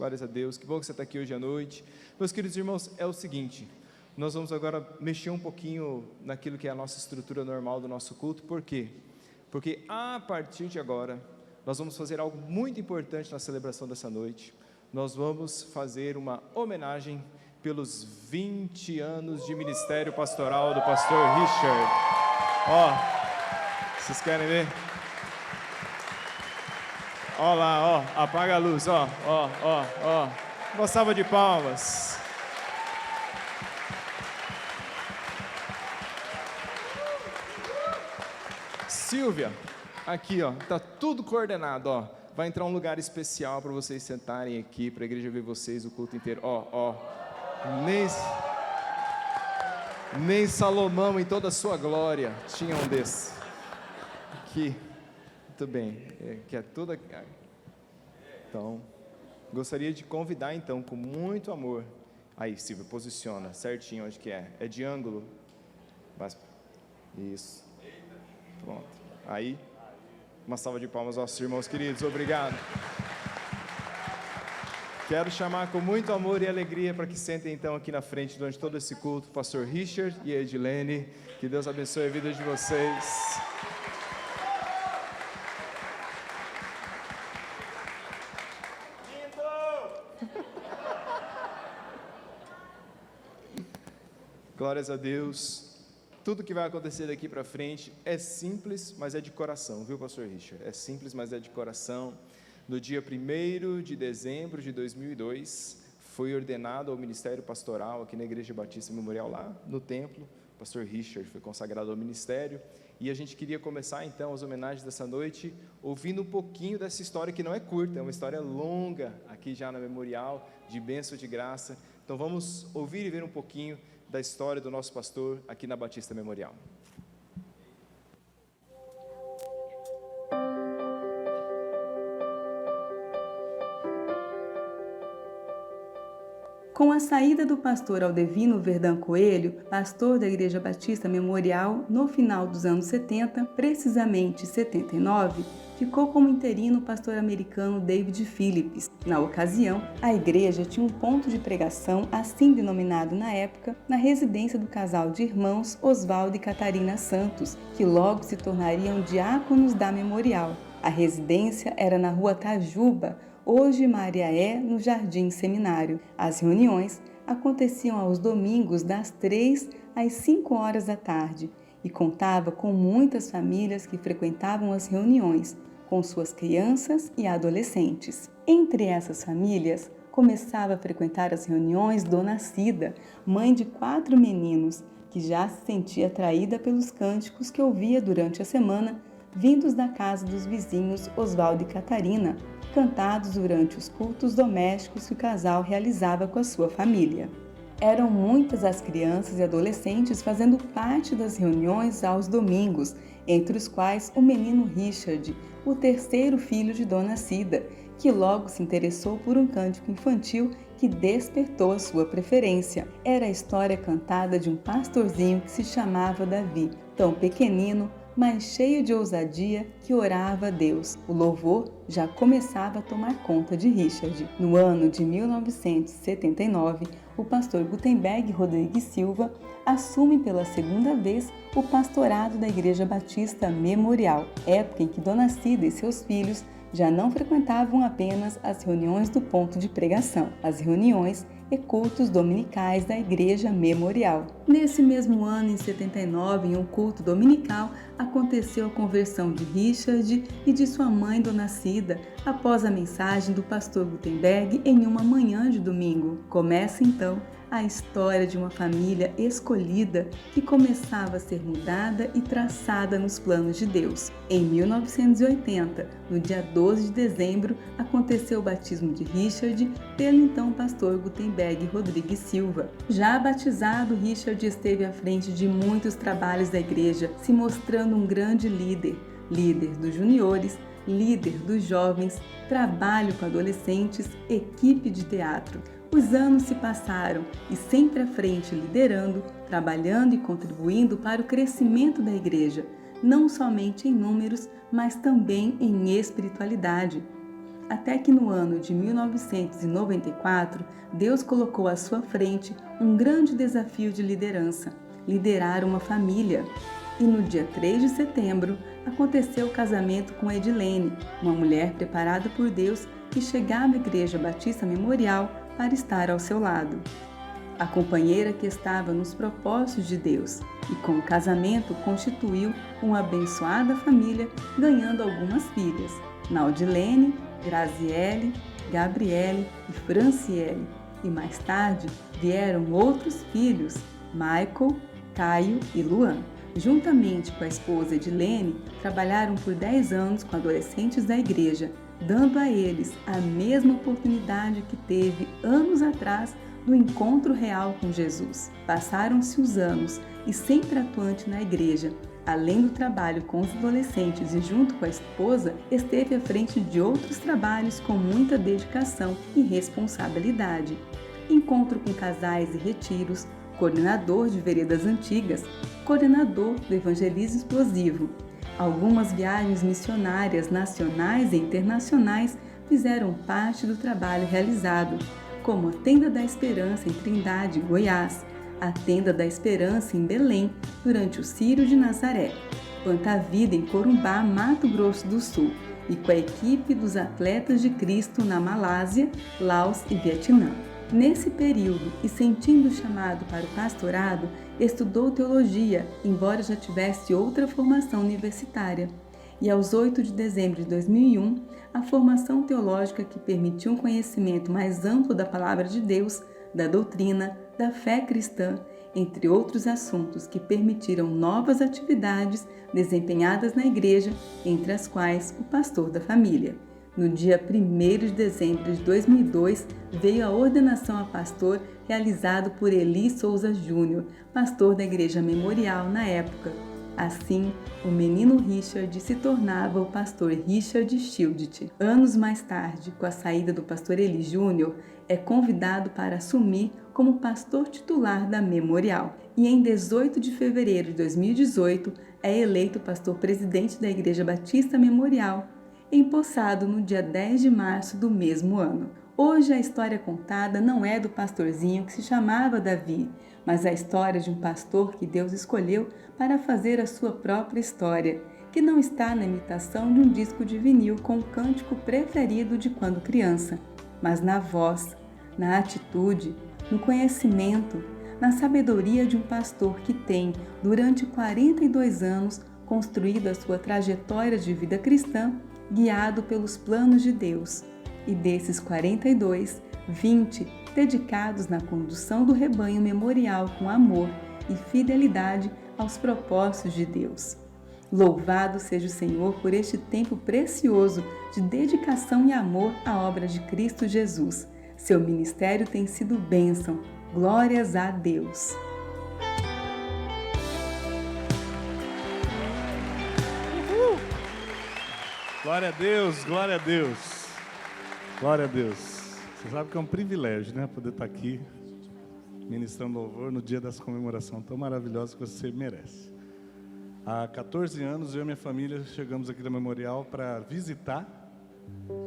glórias a Deus, que bom que você está aqui hoje à noite. Meus queridos irmãos, é o seguinte, nós vamos agora mexer um pouquinho naquilo que é a nossa estrutura normal do nosso culto. Por quê? Porque a partir de agora, nós vamos fazer algo muito importante na celebração dessa noite. Nós vamos fazer uma homenagem pelos 20 anos de ministério pastoral do pastor Richard. Ó, vocês querem ver? Ó lá, ó, apaga a luz, ó. Uma salva de palmas. Silvia, aqui, ó, tá tudo coordenado, ó. Vai entrar um lugar especial para vocês sentarem aqui, para a igreja ver vocês o culto inteiro. Ó. Nem Salomão em toda a sua glória tinha um desse. Aqui. Muito bem, que é tudo aqui. Então, gostaria de convidar então, com muito amor. Aí, Silvia, posiciona certinho onde que é. É de ângulo. Isso. Pronto. Aí, uma salva de palmas aos irmãos queridos. Obrigado. Quero chamar com muito amor e alegria para que sentem então aqui na frente durante todo esse culto o pastor Richard e a Edilene. Que Deus abençoe a vida de vocês. Glórias a Deus. Tudo que vai acontecer daqui para frente é simples, mas é de coração, viu, pastor Richard? É simples, mas é de coração. No dia 1º de dezembro de 2002, foi ordenado ao ministério pastoral aqui na Igreja Batista Memorial, lá no templo. O pastor Richard foi consagrado ao ministério. E a gente queria começar então as homenagens dessa noite ouvindo um pouquinho dessa história que não é curta, é uma história longa aqui já na Memorial, de bênção de graça. Então vamos ouvir e ver um pouquinho da história do nosso pastor aqui na Batista Memorial. Com a saída do pastor Aldevino Verdão Coelho, pastor da Igreja Batista Memorial, no final dos anos 70, precisamente 79, ficou como interino o pastor americano David Phillips. Na ocasião, a igreja tinha um ponto de pregação, assim denominado na época, na residência do casal de irmãos Oswaldo e Catarina Santos, que logo se tornariam diáconos da Memorial. A residência era na Rua Tajuba, hoje Mariaé, no Jardim Seminário. As reuniões aconteciam aos domingos das 3 às 5 horas da tarde e contava com muitas famílias que frequentavam as reuniões, com suas crianças e adolescentes. Entre essas famílias, começava a frequentar as reuniões Dona Cida, mãe de 4 meninos, que já se sentia atraída pelos cânticos que ouvia durante a semana, vindos da casa dos vizinhos Oswaldo e Catarina, cantados durante os cultos domésticos que o casal realizava com a sua família. Eram muitas as crianças e adolescentes fazendo parte das reuniões aos domingos, entre os quais o menino Richard, o terceiro filho de Dona Cida, que logo se interessou por um cântico infantil que despertou a sua preferência. Era a história cantada de um pastorzinho que se chamava Davi, tão pequenino, mas cheio de ousadia, que orava a Deus. O louvor já começava a tomar conta de Richard. No ano de 1979, o pastor Gutenberg Rodrigues Silva assume pela segunda vez o pastorado da Igreja Batista Memorial, época em que Dona Cida e seus filhos já não frequentavam apenas as reuniões do ponto de pregação, as reuniões e cultos dominicais da Igreja Memorial. Nesse mesmo ano, em 79, em um culto dominical, aconteceu a conversão de Richard e de sua mãe, Dona Cida, após a mensagem do pastor Gutenberg em uma manhã de domingo. Começa então a história de uma família escolhida que começava a ser mudada e traçada nos planos de Deus. Em 1980, no dia 12 de dezembro, aconteceu o batismo de Richard pelo então pastor Gutenberg Rodrigues Silva. Já batizado, Richard esteve à frente de muitos trabalhos da igreja, se mostrando um grande líder dos juniores, líder dos jovens, trabalho com adolescentes, equipe de teatro. Os anos se passaram e sempre à frente liderando, trabalhando e contribuindo para o crescimento da igreja, não somente em números, mas também em espiritualidade. até que no ano de 1994, Deus colocou à sua frente um grande desafio de liderança: liderar uma família. E no dia 3 de setembro, aconteceu o casamento com Edilene, uma mulher preparada por Deus que chegava à Igreja Batista Memorial para estar ao seu lado. A companheira que estava nos propósitos de Deus e com o casamento constituiu uma abençoada família, ganhando algumas filhas: Naudilene, Graziele, Gabriele e Franciele. E mais tarde vieram outros filhos, Michael, Caio e Luan. Juntamente com a esposa Edilene, trabalharam por 10 anos com adolescentes da igreja, dando a eles a mesma oportunidade que teve anos atrás do encontro real com Jesus. Passaram-se os anos e, sempre atuante na igreja, além do trabalho com os adolescentes e junto com a esposa, esteve à frente de outros trabalhos com muita dedicação e responsabilidade. Encontro com casais e retiros, coordenador de veredas antigas, coordenador do evangelismo explosivo. Algumas viagens missionárias nacionais e internacionais fizeram parte do trabalho realizado, como a Tenda da Esperança em Trindade, Goiás, a Tenda da Esperança em Belém, durante o Círio de Nazaré, Planta Vida em Corumbá, Mato Grosso do Sul, e com a equipe dos Atletas de Cristo na Malásia, Laos e Vietnã. Nesse período, e sentindo o chamado para o pastorado, estudou teologia, embora já tivesse outra formação universitária. E aos 8 de dezembro de 2001, a formação teológica que permitiu um conhecimento mais amplo da palavra de Deus, da doutrina, da fé cristã, entre outros assuntos que permitiram novas atividades desempenhadas na igreja, entre as quais o pastor da família. No dia 1º de dezembro de 2002, veio a ordenação a pastor realizado por Eli Souza Júnior, pastor da Igreja Memorial na época. Assim, o menino Richard se tornava o pastor Richard Schildit. Anos mais tarde, com a saída do pastor Eli Júnior, é convidado para assumir como pastor titular da Memorial. E em 18 de fevereiro de 2018, é eleito pastor presidente da Igreja Batista Memorial, empossado no dia 10 de março do mesmo ano. Hoje a história contada não é do pastorzinho que se chamava Davi, mas a história de um pastor que Deus escolheu para fazer a sua própria história, que não está na imitação de um disco de vinil com o cântico preferido de quando criança, mas na voz, na atitude, no conhecimento, na sabedoria de um pastor que tem, durante 42 anos, construído a sua trajetória de vida cristã, guiado pelos planos de Deus. E desses 42, 20 dedicados na condução do rebanho memorial com amor e fidelidade aos propósitos de Deus. Louvado seja o Senhor por este tempo precioso de dedicação e amor à obra de Cristo Jesus. Seu ministério tem sido bênção. Glórias a Deus. Glória a Deus, glória a Deus, glória a Deus. Você sabe que é um privilégio, né? Poder estar aqui ministrando louvor no dia dessa comemoração tão maravilhosa que você merece. Há 14 anos, eu e minha família chegamos aqui da Memorial para visitar,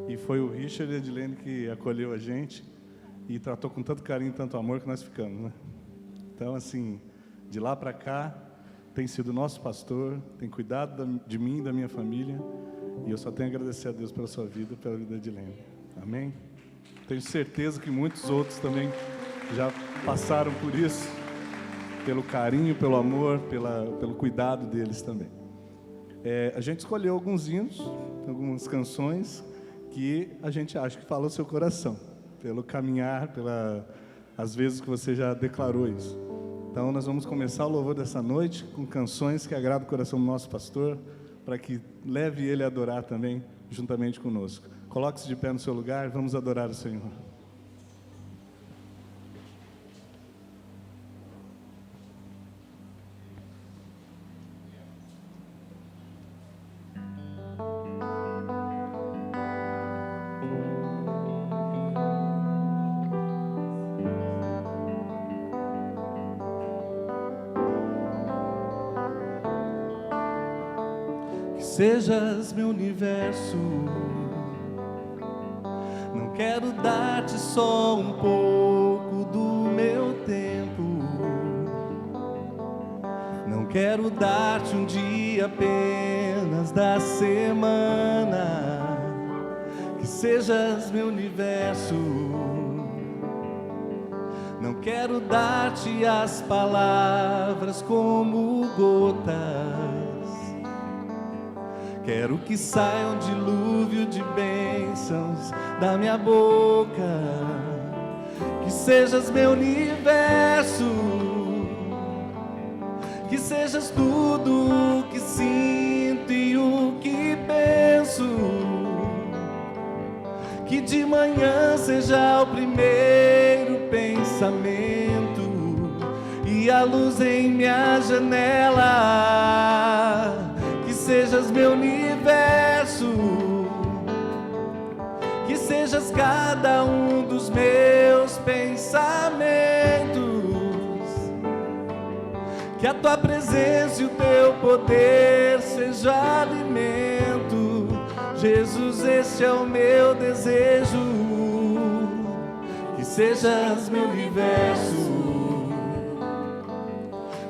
e foi o Richard e a Edilene que acolheu a gente e tratou com tanto carinho e tanto amor que nós ficamos, né? Então, assim, de lá para cá, tem sido nosso pastor, tem cuidado de mim e da minha família. E eu só tenho a agradecer a Deus pela sua vida, pela vida de Edilene. Amém? Tenho certeza que muitos outros também já passaram por isso, pelo carinho, pelo amor, pelo cuidado deles também. A gente escolheu alguns hinos, algumas canções que a gente acha que fala o seu coração, pelo caminhar, as vezes que você já declarou isso. Então nós vamos começar o louvor dessa noite com canções que agradam o coração do nosso pastor, para que leve ele a adorar também, juntamente conosco. Coloque-se de pé no seu lugar, vamos adorar o Senhor. Sejas meu universo, quero dar-te só um pouco do meu tempo. Não quero dar-te um dia apenas da semana. Que sejas meu universo. Não quero dar-te as palavras como gotas. Quero que saia um dilúvio de bênçãos da minha boca. Que sejas meu universo. Que sejas tudo o que sinto e o que penso. Que de manhã seja o primeiro pensamento e a luz em minha janela. Que sejas meu universo. Que sejas cada um dos meus pensamentos. Que a tua presença e o teu poder seja alimento. Jesus, este é o meu desejo. Que sejas meu universo.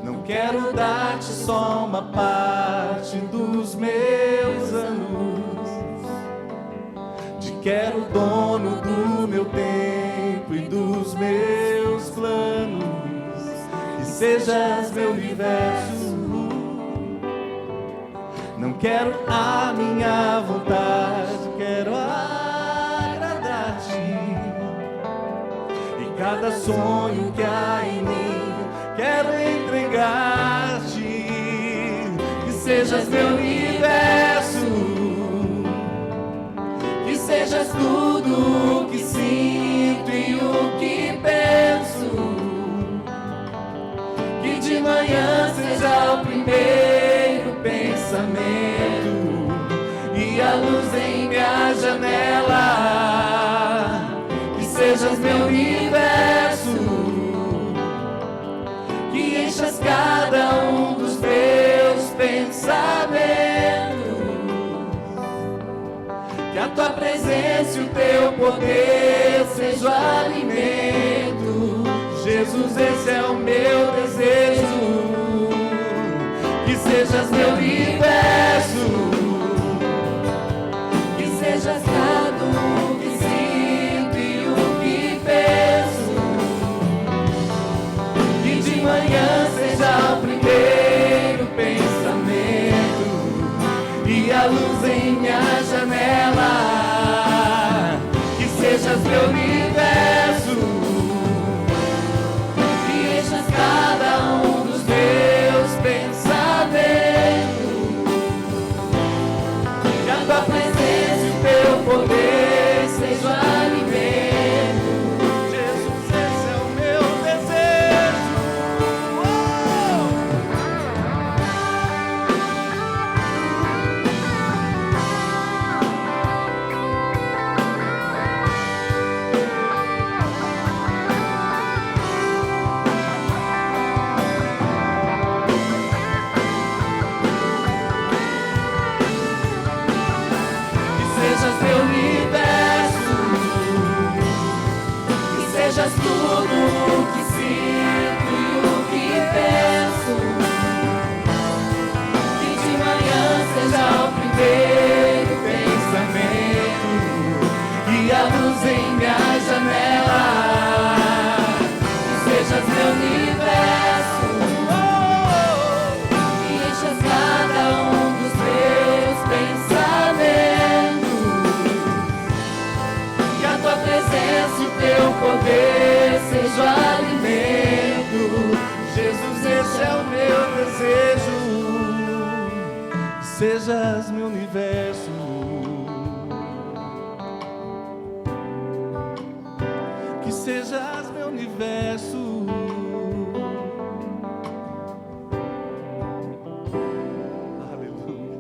Não quero dar-te só uma parte dos meus anos. Te quero dono do meu tempo e dos meus planos. Que sejas meu universo. Não quero a minha vontade, quero agradar-te. E cada sonho que há em mim, quero entregar-te. Que sejas meu universo. Que sejas tudo o que sinto e o que penso. Que de manhã seja o primeiro pensamento e a luz em minha janela. Que sejas meu universo. Que enchas cada um dos meus pensamentos. Que a tua presença e o teu poder sejam alimento. Jesus, esse é o meu desejo. Que sejas meu universo. Que sejas cada um que sinto e o que penso. Que de manhã seja o primeiro pensamento e a luz em minha janela. Que sejas meu universo. Que enchas cada um dos meus pensamentos. Que a tua presença e o teu poder sejam alimento. Jesus, esse é o meu desejo. Que sejas meu universo. Que sejas tudo o que sinto e o que penso. Que de manhã seja o primeiro pensamento e a luz em minha janela. Que sejas meu universo. Que enchas cada um dos meus pensamentos. Que a tua presença e o teu poder sejam alimento. Jesus, esse é o meu desejo. Que sejas meu universo. Que sejas meu universo. Aleluia.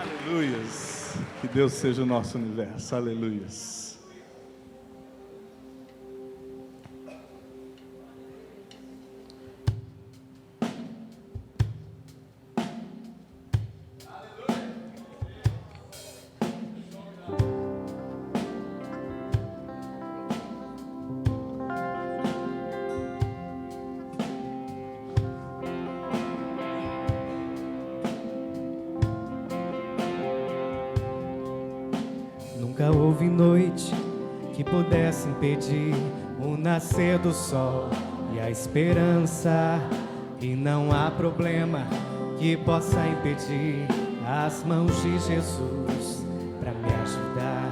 Aleluias. Que Deus seja o nosso universo. Aleluias. Nunca houve noite que pudesse impedir o nascer do sol e a esperança. E não há problema que possa impedir as mãos de Jesus para me ajudar.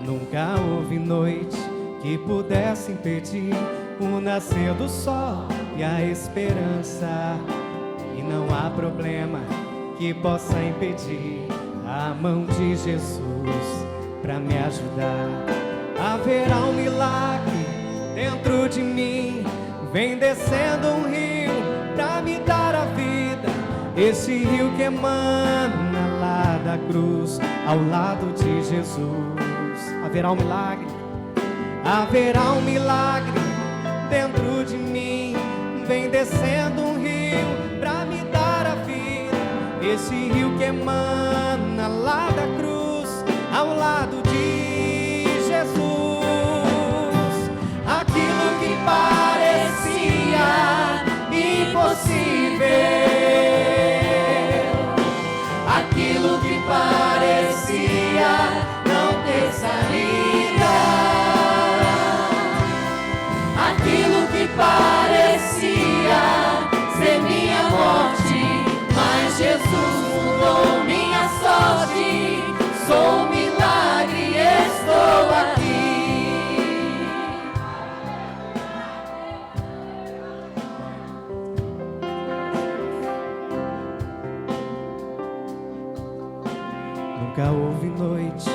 Nunca houve noite que pudesse impedir o nascer do sol e a esperança. E não há problema que possa impedir a mão de Jesus para me ajudar. Haverá um milagre dentro de mim, vem descendo um rio para me dar a vida. Esse rio que emana lá da cruz, ao lado de Jesus. Haverá um milagre, haverá um milagre dentro de mim, vem descendo um rio para me dar a vida. Esse rio que emana lá da cruz, ao lado de Jesus. Aquilo que parecia impossível, aquilo que parecia não ter saída, aquilo que parecia ser minha morte, mas Jesus mudou minha sorte. Sou um milagre, estou aqui. Nunca houve noite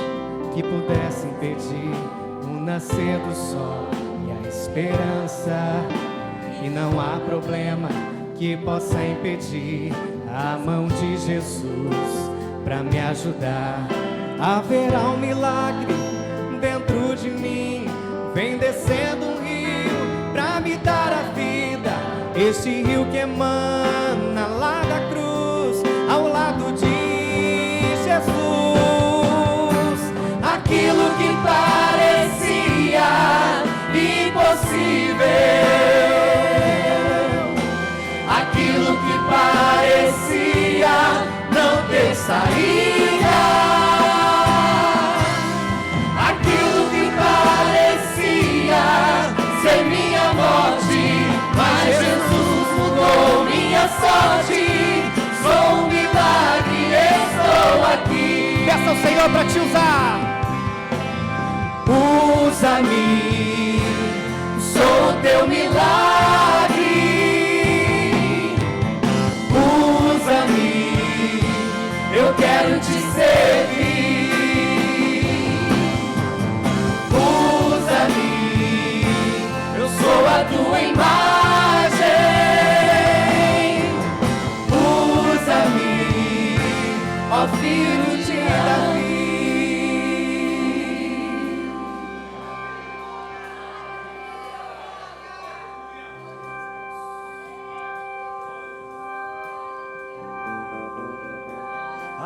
que pudesse impedir o nascer do sol e a esperança. E não há problema que possa impedir a mão de Jesus para me ajudar. Haverá um milagre dentro de mim, vem descendo um rio para me dar a vida. Este rio que emana lá da cruz, ao lado de Jesus. Aquilo que parecia impossível, aquilo que parecia não ter saída, aquilo que parecia ser minha morte, mas Jesus mudou minha sorte. Sou um milagre, estou aqui. Peça ao Senhor para te usar. Usa-me, sou teu milagre. Usa-me, eu quero te servir. Usa-me, eu sou a tua imagem. Usa-me, ó filho de Davi.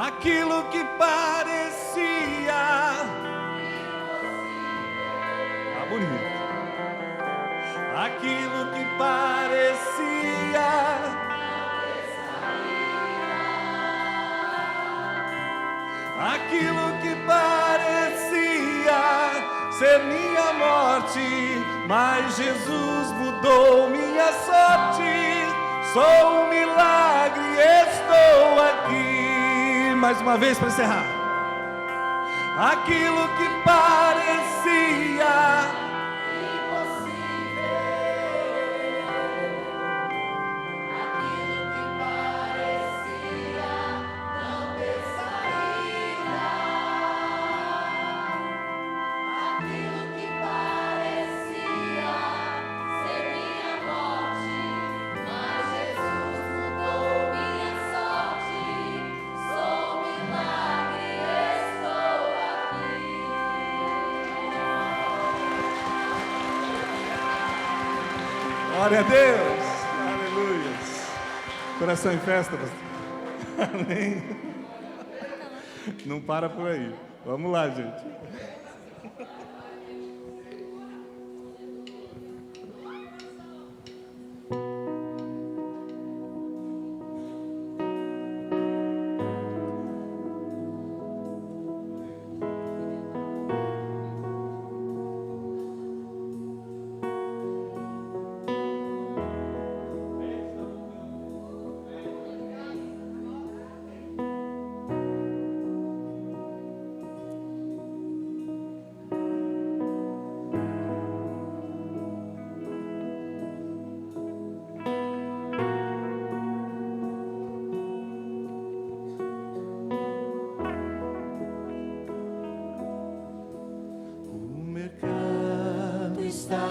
Aquilo que parecia bonito, aquilo que parecia aquilo que parecia ser minha morte, mas Jesus mudou minha sorte. Sou um milagre, estou aqui. Mais uma vez para encerrar. Aquilo que parecia impossível, aquilo que parecia não ter saída, aquilo que parecia ser minha morte, mas Jesus mudou minha sorte. Sou um milagre, estou aqui. Glória a Deus, aleluia. Coração em festa, pastor. Amém. Não para por aí. Vamos lá, gente.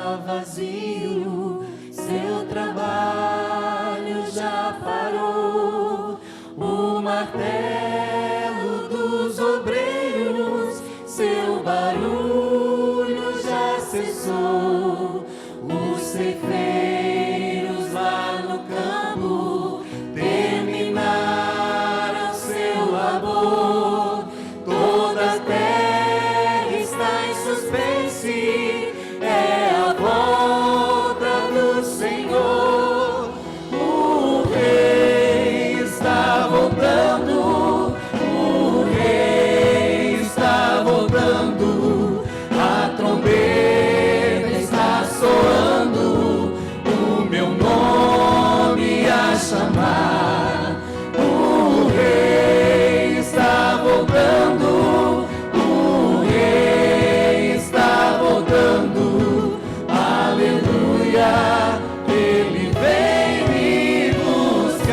está vazio, seu trabalho já parou. O martelo dos obreiros, seu barulho já cessou. Os ceifeiros lá no campo terminaram seu labor. Toda a terra está em suspense, é a volta do Senhor. O Rei está voltando, o Rei está voltando. A trombeta está soando, o meu nome a chamar. O Rei está voltando, o Rei está voltando. Aleluia, Ele vem me buscar.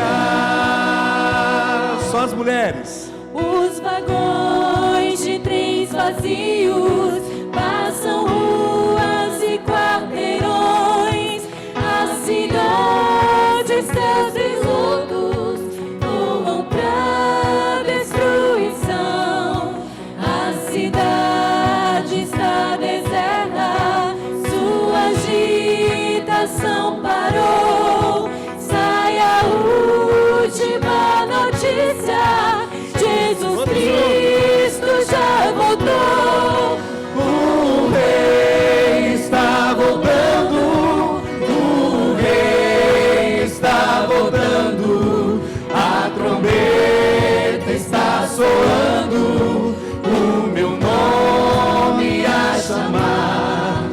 Só as mulheres. Os vagões de trens vazios passam ruas e quarteirões. A cidade, seus tributos voam pra destruição. A cidade está deserta, sua agitação parou. Sai a última notícia: Jesus Cristo já voltou. O Rei está voltando, o Rei está voltando. A trombeta está soando, o meu nome a chamar.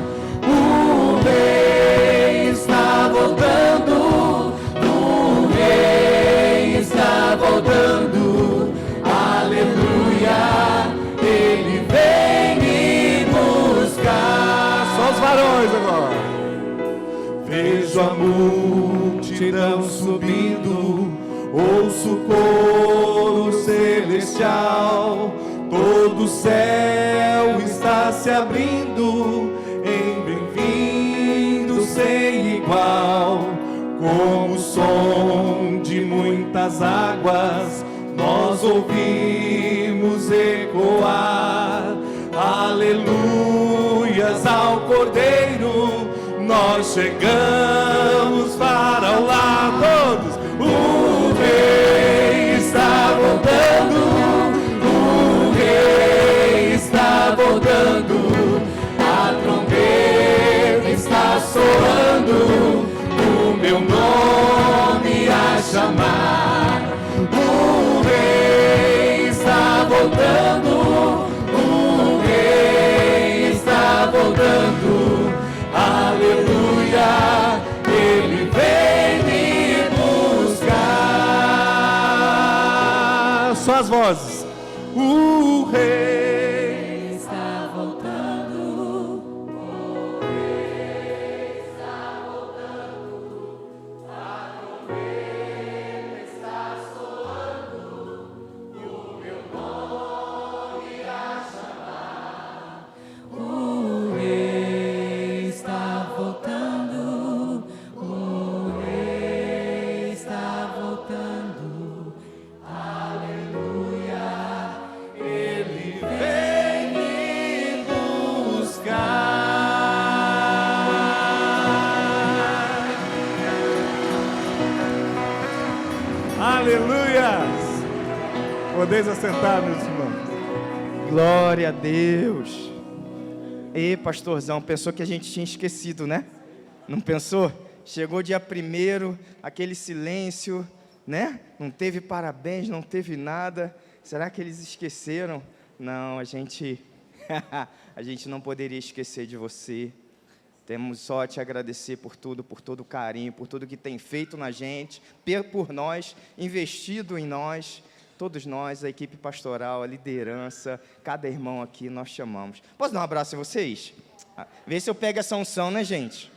O Rei está voltando, o Rei está voltando. Aleluia, Ele vem me buscar. Só os varões agora. Vejo a multidão subindo, ouço o coro celestial. Todo o céu está se abrindo em bem-vindo sem igual. Como o som de muitas águas, nós ouvimos ecoar. Aleluias ao Cordeiro, nós chegamos para o lar. Todos, o Rei está voltando, o Rei está voltando. A trombeta está soando, o meu nome a chamar. O Rei está voltando, o Rei está voltando. Aleluia, Ele vem me buscar. Só as vozes. O Rei está voltando, o Rei está voltando. A trombeta está soando, o meu nome a chamar. O Rei está voltando, o Rei está voltando. Aleluia, Ele vem me buscar. Aleluias. Podeis assentar, meus irmãos. Glória a Deus. E pastorzão, pensou que a gente tinha esquecido, né? Não pensou? Chegou dia 1º, aquele silêncio, né? Não teve parabéns, não teve nada. Será que eles esqueceram? Não, a gente não poderia esquecer de você. Temos só a te agradecer por tudo, por todo o carinho, por tudo que tem feito na gente, por nós, investido em nós. Todos nós, a equipe pastoral, a liderança, cada irmão aqui, nós chamamos. Posso dar um abraço a vocês? Vê se eu pego essa unção, né, gente?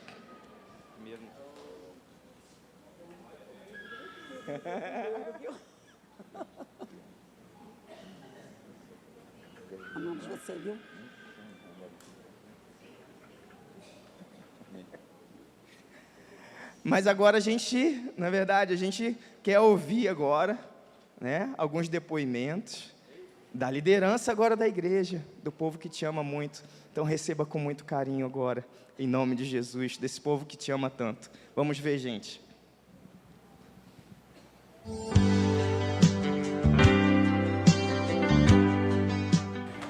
Amamos você, viu? Mas agora a gente, na verdade, a gente quer ouvir agora, né, alguns depoimentos da liderança agora da igreja, do povo que te ama muito. Então receba com muito carinho agora, em nome de Jesus, desse povo que te ama tanto. Vamos ver, gente.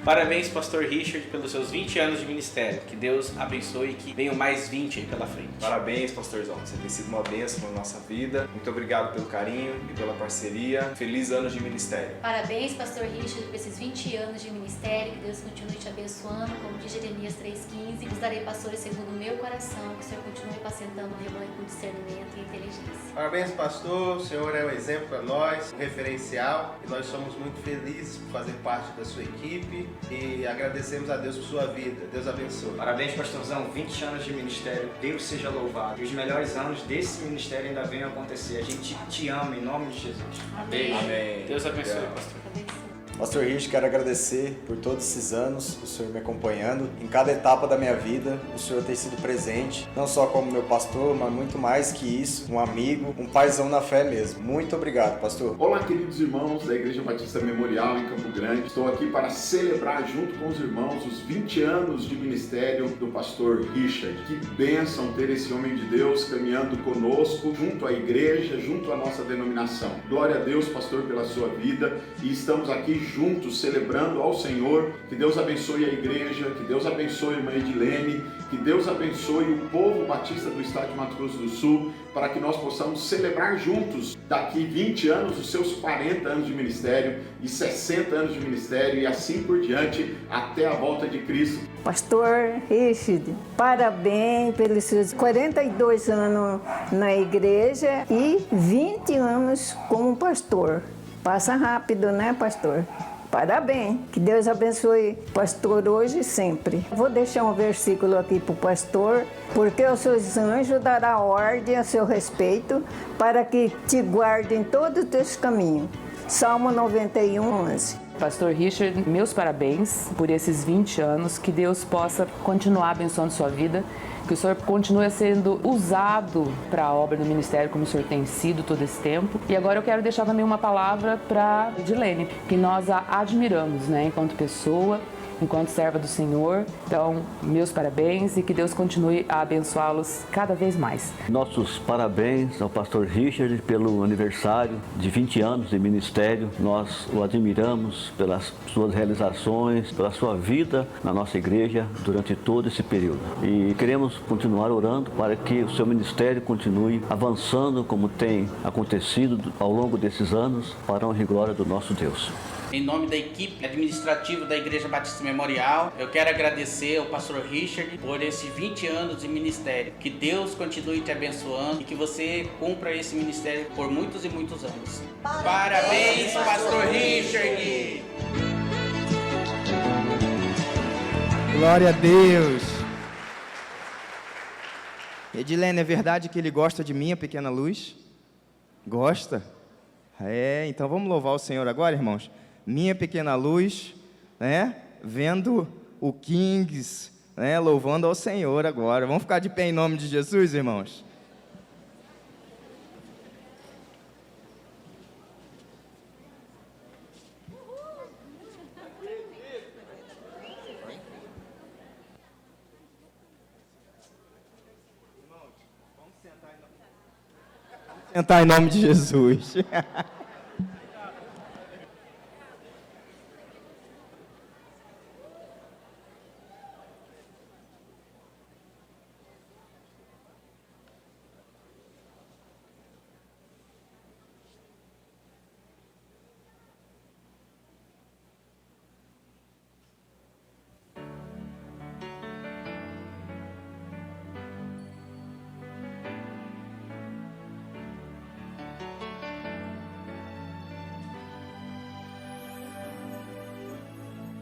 Parabéns, pastor Richard, pelos seus 20 anos de ministério. Que Deus abençoe e que venham mais 20 aí pela frente. Parabéns, pastorzão. Você tem sido uma bênção na nossa vida. Muito obrigado pelo carinho e pela parceria. Feliz anos de ministério. Parabéns, pastor Richard, por esses 20 anos de ministério. Que Deus continue te abençoando. Como diz Jeremias 3,15, vos darei pastores segundo o meu coração. Que o Senhor continue apacentando o rebanho com discernimento e inteligência. Parabéns, pastor. O Senhor é um exemplo para nós, um referencial. E nós somos muito felizes por fazer parte da sua equipe. E agradecemos a Deus por sua vida. Deus abençoe. Parabéns, pastorzão. 20 anos de ministério. Deus seja louvado. E os melhores anos desse ministério ainda venham acontecer. A gente te ama em nome de Jesus. Amém. Amém. Deus abençoe, pastor. Pastor Rich, quero agradecer por todos esses anos, o Senhor me acompanhando. Em cada etapa da minha vida, o Senhor tem sido presente, não só como meu pastor, mas muito mais que isso, um amigo, um paizão na fé mesmo. Muito obrigado, pastor. Olá, queridos irmãos da Igreja Batista Memorial em Campo Grande. Estou aqui para celebrar junto com os irmãos os 20 anos de ministério do pastor Richard. Que bênção ter esse homem de Deus caminhando conosco, junto à igreja, junto à nossa denominação. Glória a Deus, pastor, pela sua vida, e estamos aqui juntos, celebrando ao Senhor. Que Deus abençoe a igreja, que Deus abençoe a irmã Edilene, que Deus abençoe o povo batista do estado de Mato Grosso do Sul, para que nós possamos celebrar juntos, daqui 20 anos, os seus 40 anos de ministério e 60 anos de ministério e assim por diante, até a volta de Cristo. Pastor Richard, parabéns pelos seus 42 anos na igreja e 20 anos como pastor. Passa rápido, né, pastor? Parabéns. Que Deus abençoe o pastor hoje e sempre. Vou deixar um versículo aqui para o pastor. Porque os seus anjos darão ordem a seu respeito para que te guardem todos os teus caminhos. Salmo 91, 11. Pastor Richard, meus parabéns por esses 20 anos. Que Deus possa continuar abençoando sua vida. Que o Senhor continue sendo usado para a obra do ministério como o Senhor tem sido todo esse tempo. E agora eu quero deixar também uma palavra para Edilene, que nós a admiramos, né, enquanto pessoa, enquanto serva do Senhor. Então, meus parabéns e que Deus continue a abençoá-los cada vez mais. Nossos parabéns ao pastor Richard pelo aniversário de 20 anos de ministério. Nós o admiramos pelas suas realizações, pela sua vida na nossa igreja durante todo esse período. E queremos continuar orando para que o seu ministério continue avançando como tem acontecido ao longo desses anos, para a honra e glória do nosso Deus. Em nome da equipe administrativa da Igreja Batista Memorial, eu quero agradecer ao pastor Richard por esses 20 anos de ministério. Que Deus continue te abençoando e que você cumpra esse ministério por muitos e muitos anos. Parabéns, pastor Richard! Glória a Deus! Edilene, é verdade que ele gosta de mim, a pequena luz? Gosta? Então vamos louvar o Senhor agora, irmãos? Minha pequena luz, né? Vendo o Kings, né? Louvando ao Senhor agora. Vamos ficar de pé em nome de Jesus, irmãos? Sentar em nome de Jesus.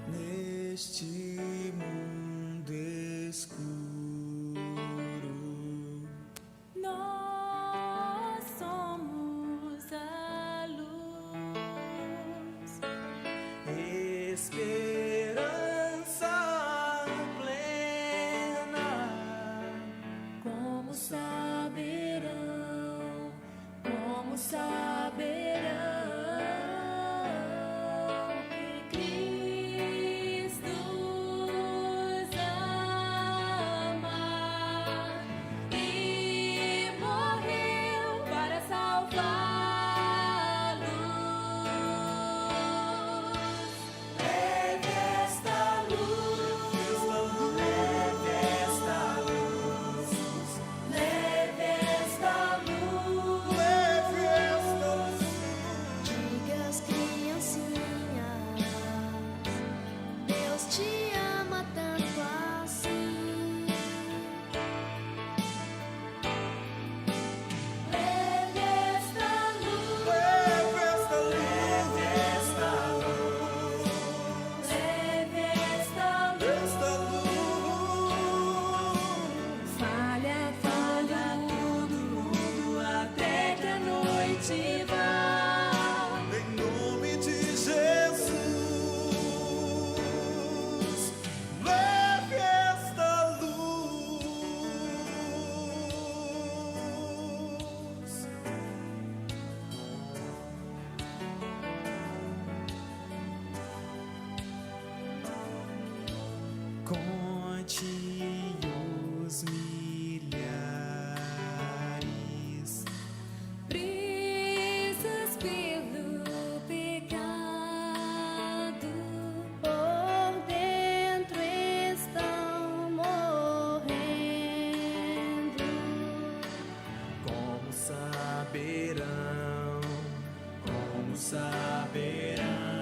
Neste mundo escuro, nós somos a luz, esperança plena, saberão.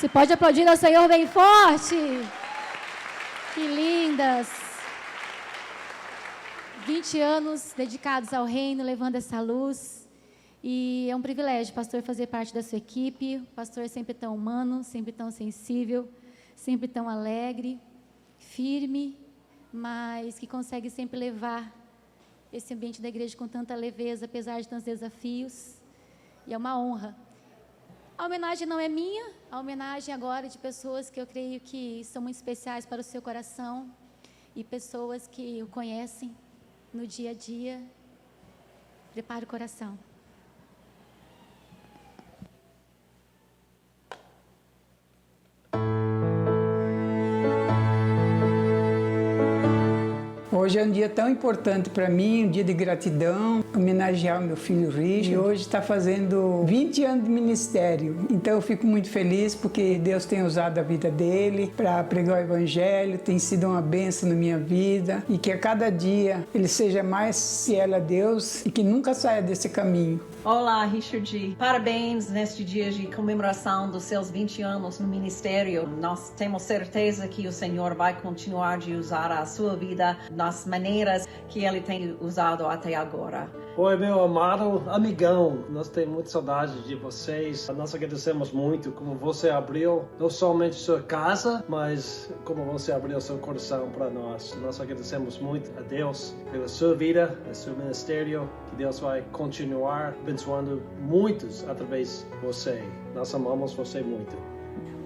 Você pode aplaudir ao Senhor bem forte. Que lindas. 20 anos dedicados ao reino, levando essa luz. E é um privilégio, pastor, fazer parte da sua equipe. O pastor é sempre tão humano, sempre tão sensível, sempre tão alegre, firme, mas que consegue sempre levar esse ambiente da igreja com tanta leveza, apesar de tantos desafios. E é uma honra. A homenagem não é minha, a homenagem agora é de pessoas que eu creio que são muito especiais para o seu coração e pessoas que o conhecem no dia a dia. Prepare o coração. Hoje é um dia tão importante para mim, um dia de gratidão, homenagear o meu filho Richard. E hoje está fazendo 20 anos de ministério. Então eu fico muito feliz porque Deus tem usado a vida dele para pregar o evangelho, tem sido uma bênção na minha vida e que a cada dia ele seja mais fiel a Deus e que nunca saia desse caminho. Olá, Richard. Parabéns neste dia de comemoração dos seus 20 anos no ministério. Nós temos certeza que o Senhor vai continuar de usar a sua vida. Nós as maneiras que ele tem usado até agora. Oi, meu amado amigão, nós temos muita saudade de vocês. Nós agradecemos muito como você abriu não somente sua casa, mas como você abriu seu coração para nós. Nós agradecemos muito a Deus pela sua vida, pelo seu ministério, que Deus vai continuar abençoando muitos através de você. Nós amamos você muito.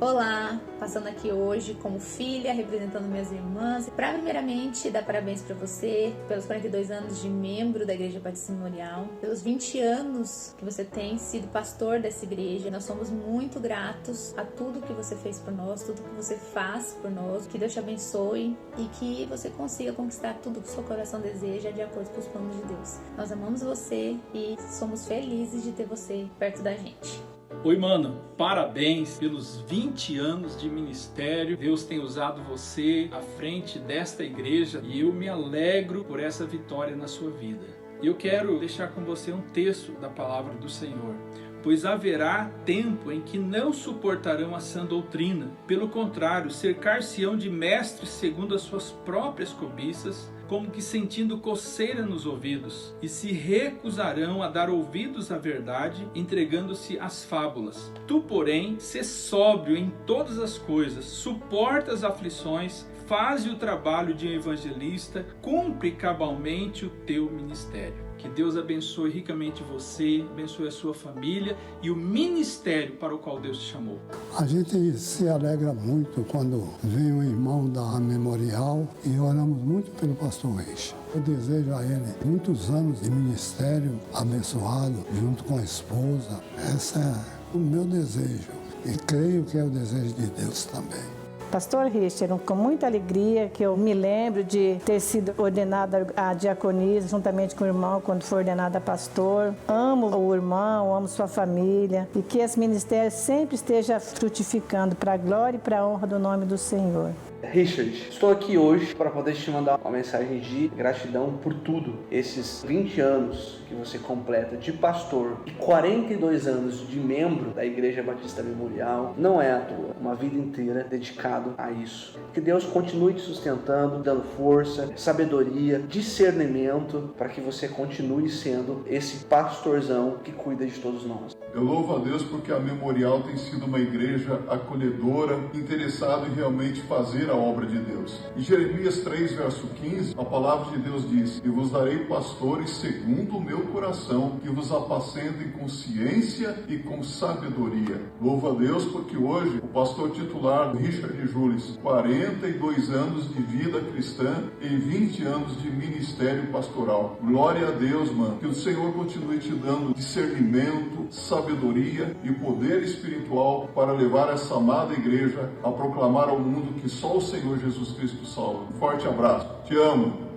Olá, passando aqui hoje como filha, representando minhas irmãs. Para primeiramente dar parabéns para você pelos 42 anos de membro da Igreja Batista Memorial, pelos 20 anos que você tem sido pastor dessa igreja. Nós somos muito gratos a tudo que você fez por nós, tudo que você faz por nós. Que Deus te abençoe e que você consiga conquistar tudo que o seu coração deseja de acordo com os planos de Deus. Nós amamos você e somos felizes de ter você perto da gente. Oi, mano, parabéns pelos 20 anos de ministério. Deus tem usado você à frente desta igreja e eu me alegro por essa vitória na sua vida. Eu quero deixar com você um texto da palavra do Senhor. Pois haverá tempo em que não suportarão a sã doutrina. Pelo contrário, cercar-se-ão de mestres segundo as suas próprias cobiças, como que sentindo coceira nos ouvidos, e se recusarão a dar ouvidos à verdade, entregando-se às fábulas. Tu, porém, sê sóbrio em todas as coisas, suporta as aflições, faze o trabalho de um evangelista, cumpre cabalmente o teu ministério. Que Deus abençoe ricamente você, abençoe a sua família e o ministério para o qual Deus te chamou. A gente se alegra muito quando vem um irmão da Memorial e oramos muito pelo pastor Richard. Eu desejo a ele muitos anos de ministério abençoado, junto com a esposa. Esse é o meu desejo e creio que é o desejo de Deus também. Pastor Richard, com muita alegria que eu me lembro de ter sido ordenada a diaconisa juntamente com o irmão quando foi ordenada a pastor. Amo o irmão, amo sua família e que esse ministério sempre esteja frutificando para a glória e para a honra do nome do Senhor. Richard, estou aqui hoje para poder te mandar uma mensagem de gratidão por tudo. Esses 20 anos que você completa de pastor e 42 anos de membro da Igreja Batista Memorial não é à toa. Uma vida inteira dedicado a isso. Que Deus continue te sustentando, dando força, sabedoria, discernimento para que você continue sendo esse pastorzão que cuida de todos nós. Eu louvo a Deus porque a Memorial tem sido uma igreja acolhedora, interessada em realmente fazer a obra de Deus. Em Jeremias 3, verso 15, a palavra de Deus diz: "E vos darei pastores segundo o meu coração, que vos apacentem com ciência e com sabedoria." Louvo a Deus porque hoje o pastor titular, Richard Jules, 42 anos de vida cristã e 20 anos de ministério pastoral. Glória a Deus, mano. Que o Senhor continue te dando discernimento, sabedoria e poder espiritual para levar essa amada igreja a proclamar ao mundo que só o Senhor Jesus Cristo salva. Um forte abraço. Te amo.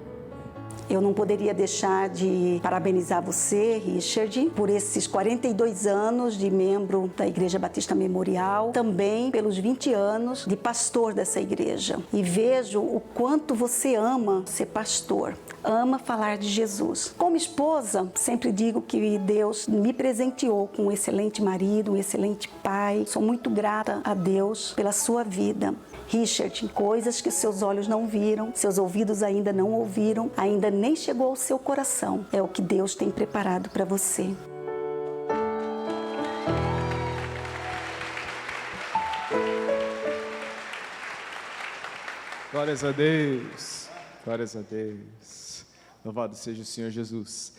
Eu não poderia deixar de parabenizar você, Richard, por esses 42 anos de membro da Igreja Batista Memorial, também pelos 20 anos de pastor dessa igreja. E vejo o quanto você ama ser pastor, ama falar de Jesus. Como esposa, sempre digo que Deus me presenteou com um excelente marido, um excelente pai. Sou muito grata a Deus pela sua vida. Richard, coisas que seus olhos não viram, seus ouvidos ainda não ouviram, ainda nem chegou ao seu coração. É o que Deus tem preparado para você. Glórias a Deus, glórias a Deus. Louvado seja o Senhor Jesus.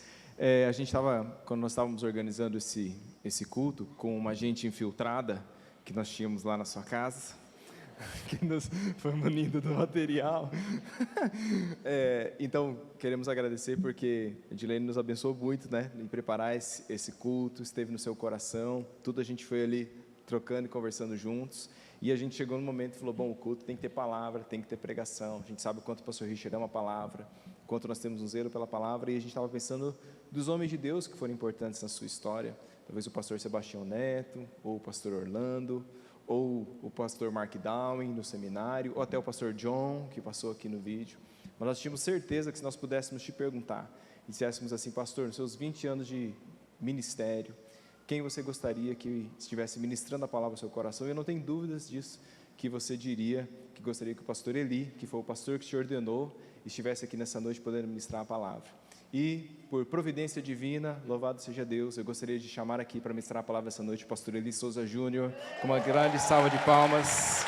A gente quando nós estávamos organizando esse culto com uma gente infiltrada que nós tínhamos lá na sua casa, que nos foi munindo do material. Então, queremos agradecer porque a Edilene nos abençoou muito, né, em preparar esse culto, esteve no seu coração, tudo a gente foi ali trocando e conversando juntos, e a gente chegou no momento e falou, bom, o culto tem que ter palavra, tem que ter pregação, a gente sabe o quanto o pastor Richard ama a palavra, o quanto nós temos um zelo pela palavra, e a gente estava pensando dos homens de Deus que foram importantes na sua história, talvez o pastor Sebastião Neto, ou o pastor Orlando, ou o pastor Mark Downing no seminário, ou até o pastor John, que passou aqui no vídeo. Mas nós tínhamos certeza que se nós pudéssemos te perguntar, e disséssemos assim, pastor, nos seus 20 anos de ministério, quem você gostaria que estivesse ministrando a palavra ao seu coração? E eu não tenho dúvidas disso, que você diria que gostaria que o pastor Eli, que foi o pastor que te ordenou, estivesse aqui nessa noite podendo ministrar a palavra. E, por providência divina, louvado seja Deus, eu gostaria de chamar aqui para ministrar a palavra essa noite o pastor Eli Souza Júnior, com uma grande salva de palmas.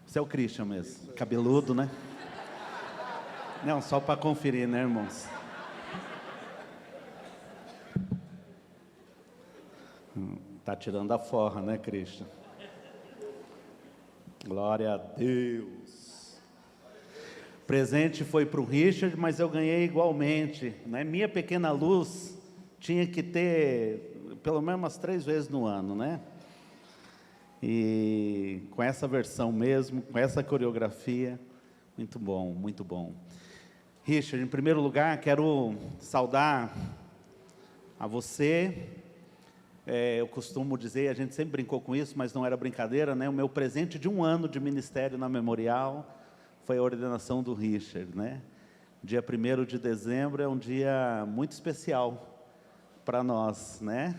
Você é o Christian mesmo, cabeludo, né? Não, só para conferir, né, irmãos? Tá tirando a forra, né, Christian? Glória a Deus. Presente foi para o Richard, mas eu ganhei igualmente, né? Minha pequena luz tinha que ter pelo menos umas 3 vezes no ano, né? E com essa versão mesmo, com essa coreografia, muito bom, muito bom. Richard, em primeiro lugar, quero saudar a você. Eu costumo dizer, a gente sempre brincou com isso, mas não era brincadeira, né? O meu presente de 1 ano de ministério na Memorial foi a ordenação do Richard, né? Dia 1º de dezembro é um dia muito especial para nós, né?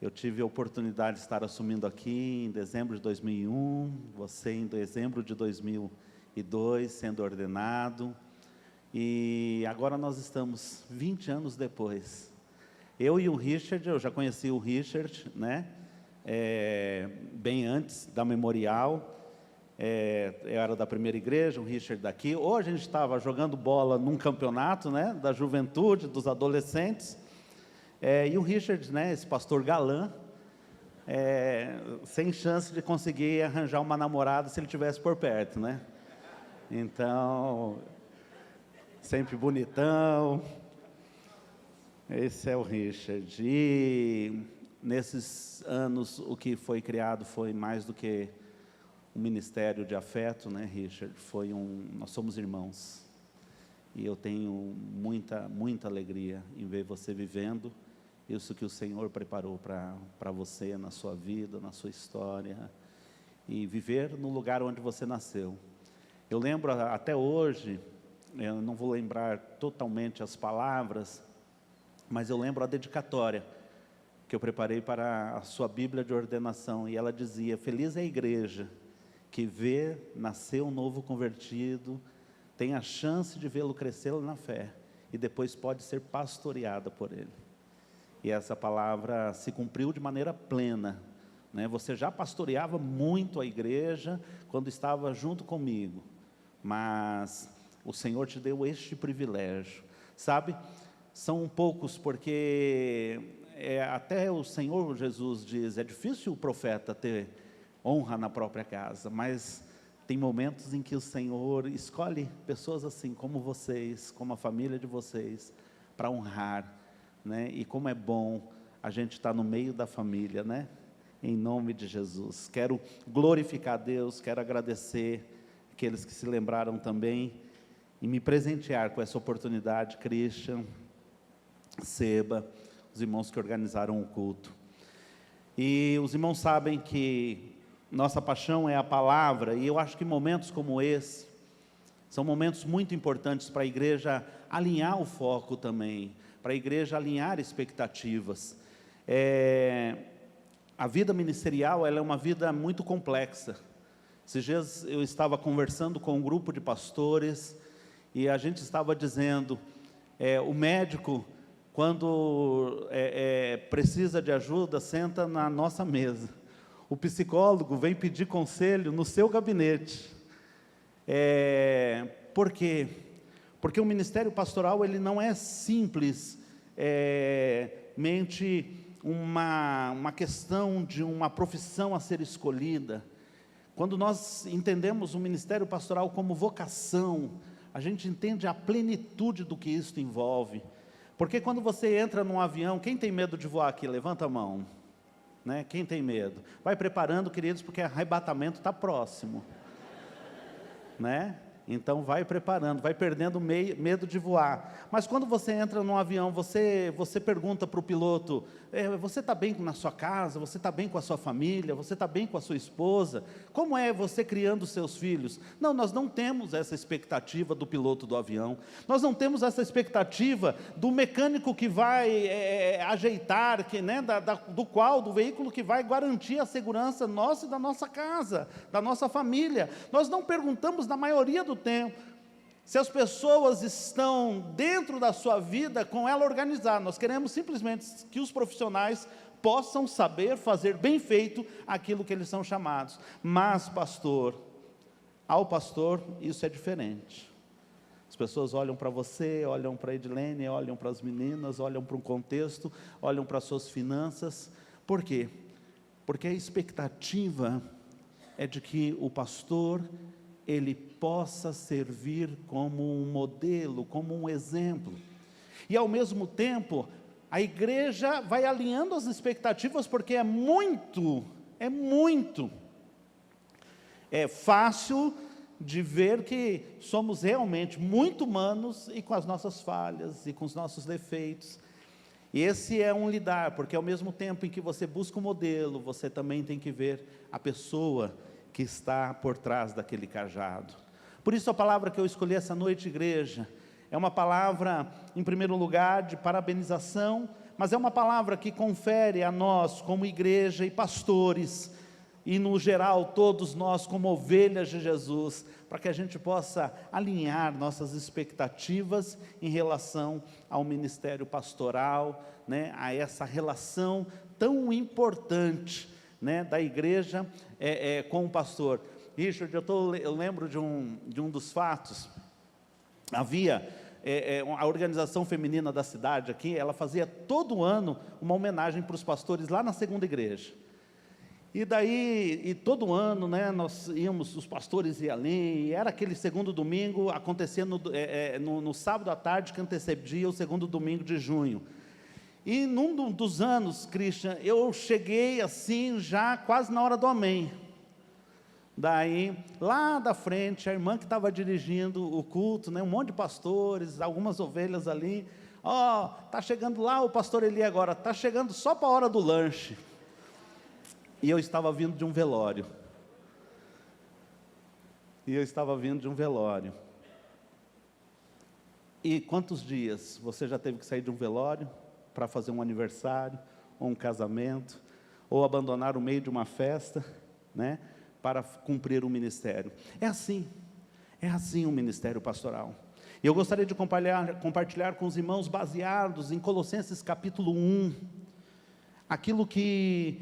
Eu tive a oportunidade de estar assumindo aqui em dezembro de 2001, você em dezembro de 2002, sendo ordenado. E agora nós estamos 20 anos depois. Eu e o Richard, eu já conheci o Richard, né? Bem antes da Memorial. Eu era da primeira igreja, o Richard daqui. Hoje a gente estava jogando bola num campeonato, né? Da juventude, dos adolescentes. E o Richard, né, esse pastor galã, sem chance de conseguir arranjar uma namorada se ele estivesse por perto, né? Então, sempre bonitão. Esse é o Richard. E nesses anos o que foi criado foi mais do que um ministério de afeto, né, Richard? Nós somos irmãos. E eu tenho muita alegria em ver você vivendo isso que o Senhor preparou para você, na sua vida, na sua história, e viver no lugar onde você nasceu. Eu lembro até hoje, eu não vou lembrar totalmente as palavras, mas eu lembro a dedicatória que eu preparei para a sua Bíblia de ordenação, e ela dizia: feliz é a igreja que vê nascer um novo convertido, tem a chance de vê-lo crescer na fé, e depois pode ser pastoreada por ele. E essa palavra se cumpriu de maneira plena, né? Você já pastoreava muito a igreja quando estava junto comigo, mas o Senhor te deu este privilégio, sabe? São poucos, porque até o Senhor Jesus diz, é difícil o profeta ter honra na própria casa, mas tem momentos em que o Senhor escolhe pessoas assim, como vocês, como a família de vocês, para honrar, né? E como é bom a gente estar no meio da família, né? Em nome de Jesus. Quero glorificar a Deus, quero agradecer aqueles que se lembraram também e me presentear com essa oportunidade, Christian, Seba, os irmãos que organizaram o culto. E os irmãos sabem que nossa paixão é a palavra, e eu acho que momentos como esse são momentos muito importantes para a igreja alinhar o foco também, para a igreja alinhar expectativas. A vida ministerial, ela é uma vida muito complexa. Esses dias eu estava conversando com um grupo de pastores, e a gente estava dizendo, o médico, quando precisa de ajuda, senta na nossa mesa. O psicólogo vem pedir conselho no seu gabinete. Por quê? Porque o ministério pastoral, ele não é simplesmente uma questão de uma profissão a ser escolhida. Quando nós entendemos o ministério pastoral como vocação, a gente entende a plenitude do que isso envolve. Porque quando você entra num avião, quem tem medo de voar aqui? Levanta a mão, né? Quem tem medo? Vai preparando, queridos, porque o arrebatamento está próximo, né? Então vai preparando, vai perdendo medo de voar. Mas quando você entra num avião, você pergunta para o piloto, você está bem na sua casa, você está bem com a sua família, você está bem com a sua esposa? Como é você criando seus filhos? Não, nós não temos essa expectativa do piloto do avião, nós não temos essa expectativa do mecânico que vai ajeitar, do veículo que vai garantir a segurança nossa e da nossa casa, da nossa família. Nós não perguntamos, na maioria do tempo, se as pessoas estão dentro da sua vida com ela organizada. Nós queremos simplesmente que os profissionais possam saber fazer bem feito aquilo que eles são chamados. Mas, ao pastor, isso é diferente. As pessoas olham para você, olham para a Edilene, olham para as meninas, olham para um contexto, olham para as suas finanças. Por quê? Porque a expectativa é de que o pastor, ele possa servir como um modelo, como um exemplo. E ao mesmo tempo, a igreja vai alinhando as expectativas, porque é fácil de ver que somos realmente muito humanos e com as nossas falhas e com os nossos defeitos. E esse é um lidar, porque ao mesmo tempo em que você busca um modelo, você também tem que ver a pessoa que está por trás daquele cajado. Por isso a palavra que eu escolhi essa noite, igreja, é uma palavra, em primeiro lugar, de parabenização, mas é uma palavra que confere a nós, como igreja e pastores, e no geral, todos nós como ovelhas de Jesus, para que a gente possa alinhar nossas expectativas em relação ao ministério pastoral, a essa relação tão importante, da igreja com o pastor. Richard, eu lembro de um dos fatos. Havia a organização feminina da cidade aqui, ela fazia todo ano uma homenagem para os pastores lá na segunda igreja. E daí, todo ano, nós íamos, os pastores iam ali, e era aquele segundo domingo, acontecia no sábado à tarde, que antecedia o segundo domingo de junho. E num dos anos, Christian, eu cheguei assim, já quase na hora do amém. Daí, lá da frente, a irmã que estava dirigindo o culto, um monte de pastores, algumas ovelhas ali, está chegando lá o pastor Eli agora, está chegando só para a hora do lanche. E eu estava vindo de um velório. E quantos dias você já teve que sair de um velório para fazer um aniversário, ou um casamento, ou abandonar o meio de uma festa, para cumprir um ministério? É assim o ministério pastoral. E eu gostaria de compartilhar com os irmãos, baseados em Colossenses capítulo 1, aquilo que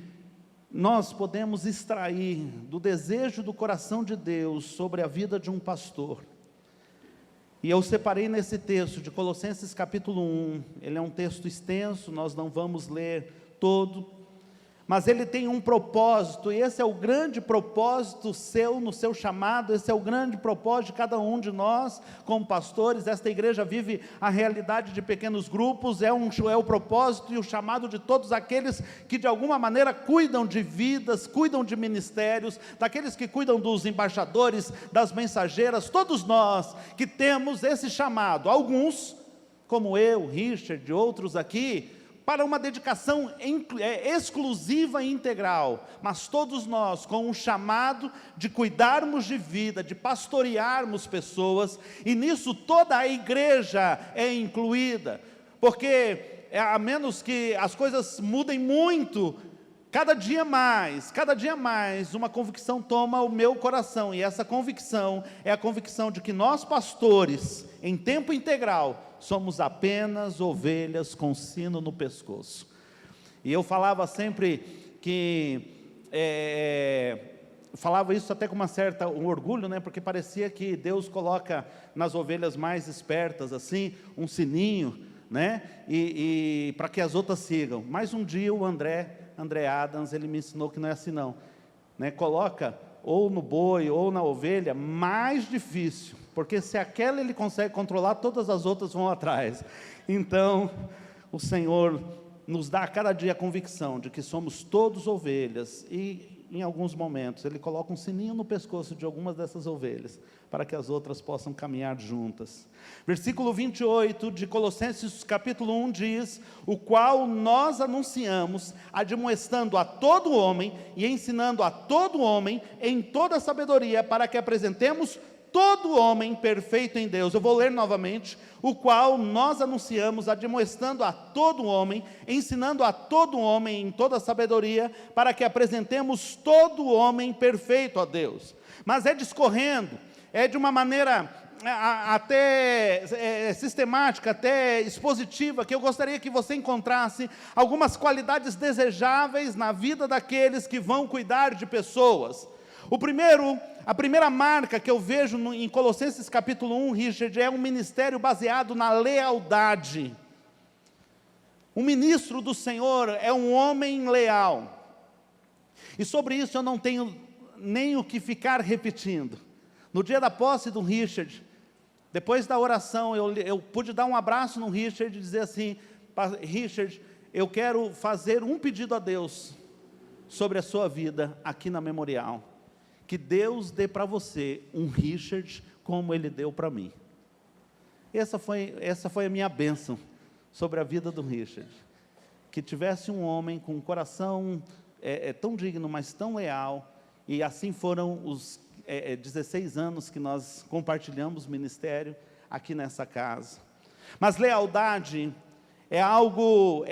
nós podemos extrair do desejo do coração de Deus sobre a vida de um pastor. E eu separei nesse texto de Colossenses capítulo 1, ele é um texto extenso, nós não vamos ler todo, mas ele tem um propósito, e esse é o grande propósito seu, no seu chamado, esse é o grande propósito de cada um de nós, como pastores. Esta igreja vive a realidade de pequenos grupos, é o propósito e o chamado de todos aqueles que de alguma maneira cuidam de vidas, cuidam de ministérios, daqueles que cuidam dos embaixadores, das mensageiras, todos nós que temos esse chamado, alguns, como eu, Richard, e outros aqui, para uma dedicação exclusiva e integral, mas todos nós com um chamado de cuidarmos de vida, de pastorearmos pessoas, e nisso toda a igreja é incluída, porque a menos que as coisas mudem muito, cada dia mais, uma convicção toma o meu coração, e essa convicção é a convicção de que nós pastores, em tempo integral, somos apenas ovelhas com sino no pescoço. E eu falava sempre que, falava isso até com um orgulho, porque parecia que Deus coloca nas ovelhas mais espertas, assim, um sininho, e para que as outras sigam. Mas um dia o André Adams, ele me ensinou que não é assim não, coloca ou no boi ou na ovelha mais difícil, porque se aquela ele consegue controlar, todas as outras vão atrás. Então o Senhor nos dá a cada dia a convicção de que somos todos ovelhas, e em alguns momentos, ele coloca um sininho no pescoço de algumas dessas ovelhas, para que as outras possam caminhar juntas. Versículo 28 de Colossenses capítulo 1 diz: o qual nós anunciamos, admoestando a todo homem e ensinando a todo homem em toda sabedoria, para que apresentemos todo homem perfeito em Deus. Eu vou ler novamente: o qual nós anunciamos, admoestando a todo homem, ensinando a todo homem em toda sabedoria, para que apresentemos todo homem perfeito a Deus. Mas é discorrendo, é de uma maneira até sistemática, até expositiva, que eu gostaria que você encontrasse algumas qualidades desejáveis na vida daqueles que vão cuidar de pessoas. A primeira marca que eu vejo em Colossenses capítulo 1, Richard, é um ministério baseado na lealdade. O ministro do Senhor é um homem leal. E sobre isso eu não tenho nem o que ficar repetindo. No dia da posse do Richard, depois da oração, eu pude dar um abraço no Richard e dizer assim: Richard, eu quero fazer um pedido a Deus sobre a sua vida aqui na Memorial. Que Deus dê para você um Richard como Ele deu para mim. Essa foi a minha bênção sobre a vida do Richard. Que tivesse um homem com um coração tão digno, mas tão leal. E assim foram os 16 anos que nós compartilhamos ministério aqui nessa casa. Mas lealdade é algo,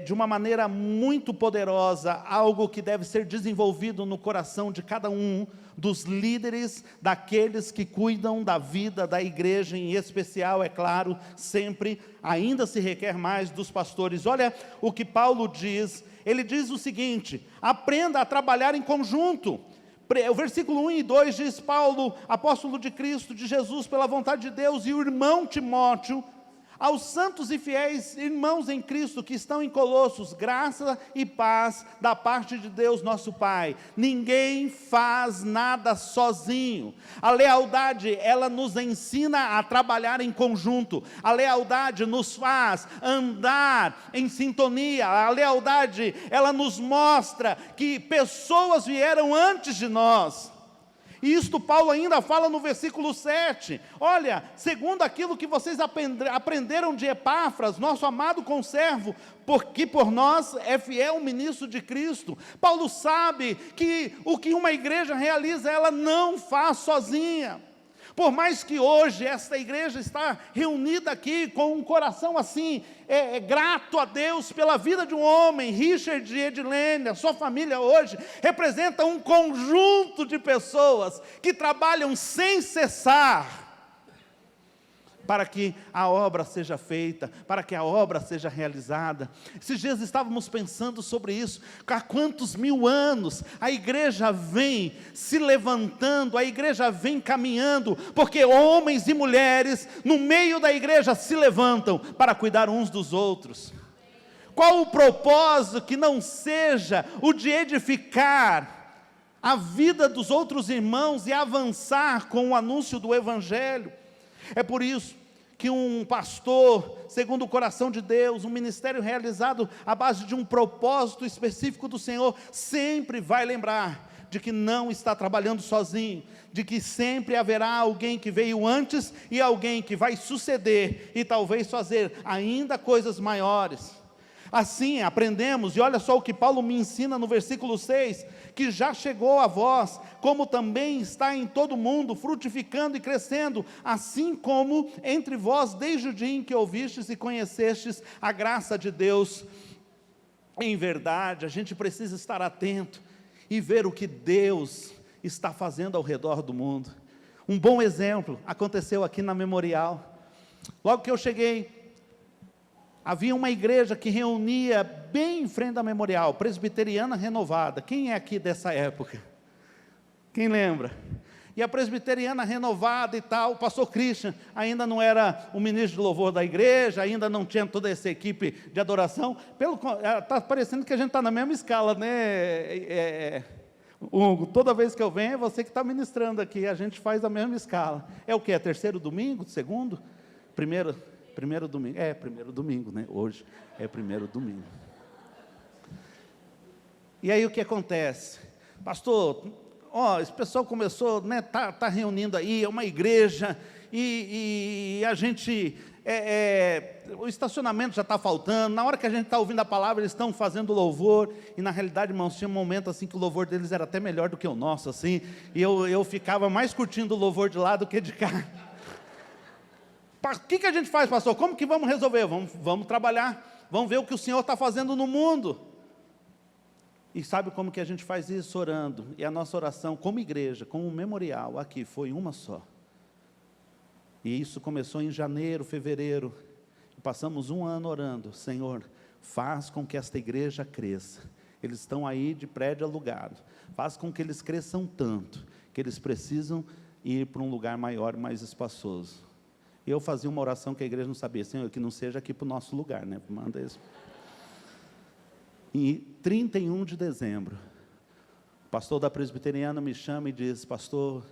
de uma maneira muito poderosa, algo que deve ser desenvolvido no coração de cada um dos líderes, daqueles que cuidam da vida da igreja, em especial, é claro, sempre, ainda se requer mais dos pastores. Olha o que Paulo diz, ele diz o seguinte: aprenda a trabalhar em conjunto. O versículo 1 e 2 diz: Paulo, apóstolo de Cristo, de Jesus, pela vontade de Deus, e o irmão Timóteo, aos santos e fiéis irmãos em Cristo que estão em Colossos, graça e paz da parte de Deus nosso Pai. Ninguém faz nada sozinho. A lealdade, ela nos ensina a trabalhar em conjunto. A lealdade nos faz andar em sintonia. A lealdade, ela nos mostra que pessoas vieram antes de nós. E isto Paulo ainda fala no versículo 7, olha, segundo aquilo que vocês aprenderam de Epáfras, nosso amado conservo, porque por nós é fiel ministro de Cristo. Paulo sabe que o que uma igreja realiza, ela não faz sozinha. Por mais que hoje esta igreja está reunida aqui com um coração assim, grato a Deus pela vida de um homem, Richard e Edilene, a sua família hoje, representa um conjunto de pessoas que trabalham sem cessar, para que a obra seja feita, para que a obra seja realizada. Esses dias estávamos pensando sobre isso, há quantos mil anos a igreja vem se levantando, a igreja vem caminhando, porque homens e mulheres no meio da igreja se levantam para cuidar uns dos outros. Qual o propósito que não seja o de edificar a vida dos outros irmãos e avançar com o anúncio do Evangelho? É por isso que um pastor, segundo o coração de Deus, um ministério realizado à base de um propósito específico do Senhor, sempre vai lembrar de que não está trabalhando sozinho, de que sempre haverá alguém que veio antes e alguém que vai suceder e talvez fazer ainda coisas maiores. Assim aprendemos, e olha só o que Paulo me ensina no versículo 6, que já chegou a vós, como também está em todo mundo, frutificando e crescendo, assim como entre vós, desde o dia em que ouvistes e conhecestes a graça de Deus. Em verdade, a gente precisa estar atento e ver o que Deus está fazendo ao redor do mundo. Um bom exemplo aconteceu aqui na Memorial. Logo que eu cheguei, havia uma igreja que reunia bem em frente da Memorial, Presbiteriana Renovada. Quem é aqui dessa época? Quem lembra? E a Presbiteriana Renovada e tal, o pastor Christian ainda não era o ministro de louvor da igreja, ainda não tinha toda essa equipe de adoração. Está parecendo que a gente está na mesma escala, né? Hugo, toda vez que eu venho, é você que está ministrando aqui, a gente faz a mesma escala. É o que? É terceiro domingo? Segundo? Primeiro domingo, primeiro domingo, né? Hoje é primeiro domingo. E aí o que acontece? pastor, esse pessoal começou, né, tá reunindo aí, é uma igreja, e a gente, o estacionamento já está faltando, na hora que a gente está ouvindo a palavra, eles estão fazendo louvor, e na realidade, irmãos, tinha um momento assim, que o louvor deles era até melhor do que o nosso, assim, e eu ficava mais curtindo o louvor de lá do que de cá. O que a gente faz, pastor? Como que vamos resolver? Vamos trabalhar, vamos ver o que o Senhor está fazendo no mundo. E sabe como que a gente faz isso? Orando. E a nossa oração como igreja, como memorial aqui, foi uma só. E isso começou em janeiro, fevereiro. Passamos um ano orando. Senhor, faz com que esta igreja cresça. Eles estão aí de prédio alugado. Faz com que eles cresçam tanto, que eles precisam ir para um lugar maior, mais espaçoso. Eu fazia uma oração que a igreja não sabia. Senhor, que não seja aqui para o nosso lugar, né? Manda isso. Em 31 de dezembro, o pastor da Presbiteriana me chama e diz: pastor,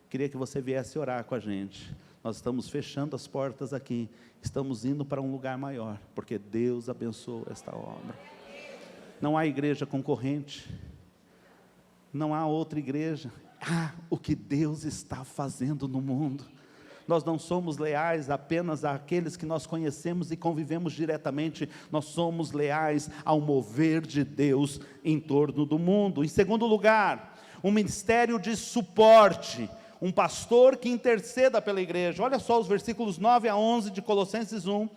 queria que você viesse orar com a gente. Nós estamos fechando as portas aqui, estamos indo para um lugar maior, porque Deus abençoou esta obra. Não há igreja concorrente, não há outra igreja. Há o que Deus está fazendo no mundo. Nós não somos leais apenas àqueles que nós conhecemos e convivemos diretamente, nós somos leais ao mover de Deus em torno do mundo. Em segundo lugar, um ministério de suporte, um pastor que interceda pela igreja. Olha só os versículos 9 a 11 de Colossenses 1.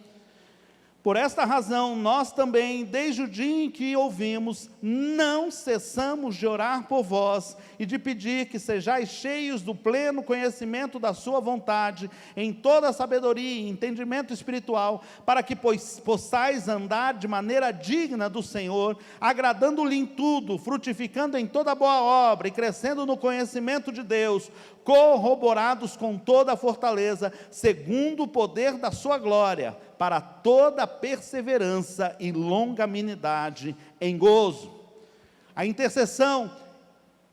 Por esta razão, nós também, desde o dia em que ouvimos, não cessamos de orar por vós e de pedir que sejais cheios do pleno conhecimento da sua vontade, em toda a sabedoria e entendimento espiritual, para que possais andar de maneira digna do Senhor, agradando-lhe em tudo, frutificando em toda boa obra e crescendo no conhecimento de Deus, corroborados com toda a fortaleza, segundo o poder da sua glória, para toda perseverança e longanimidade em gozo. A intercessão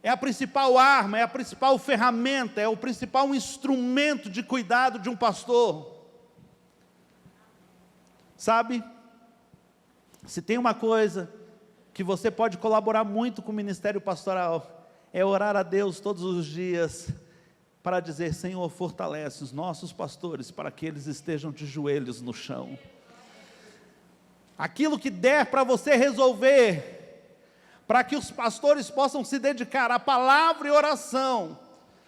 é a principal arma, é a principal ferramenta, é o principal instrumento de cuidado de um pastor. Sabe, se tem uma coisa que você pode colaborar muito com o ministério pastoral, é orar a Deus todos os dias, para dizer: Senhor, fortalece os nossos pastores, para que eles estejam de joelhos no chão. Aquilo que der para você resolver, para que os pastores possam se dedicar à palavra e oração.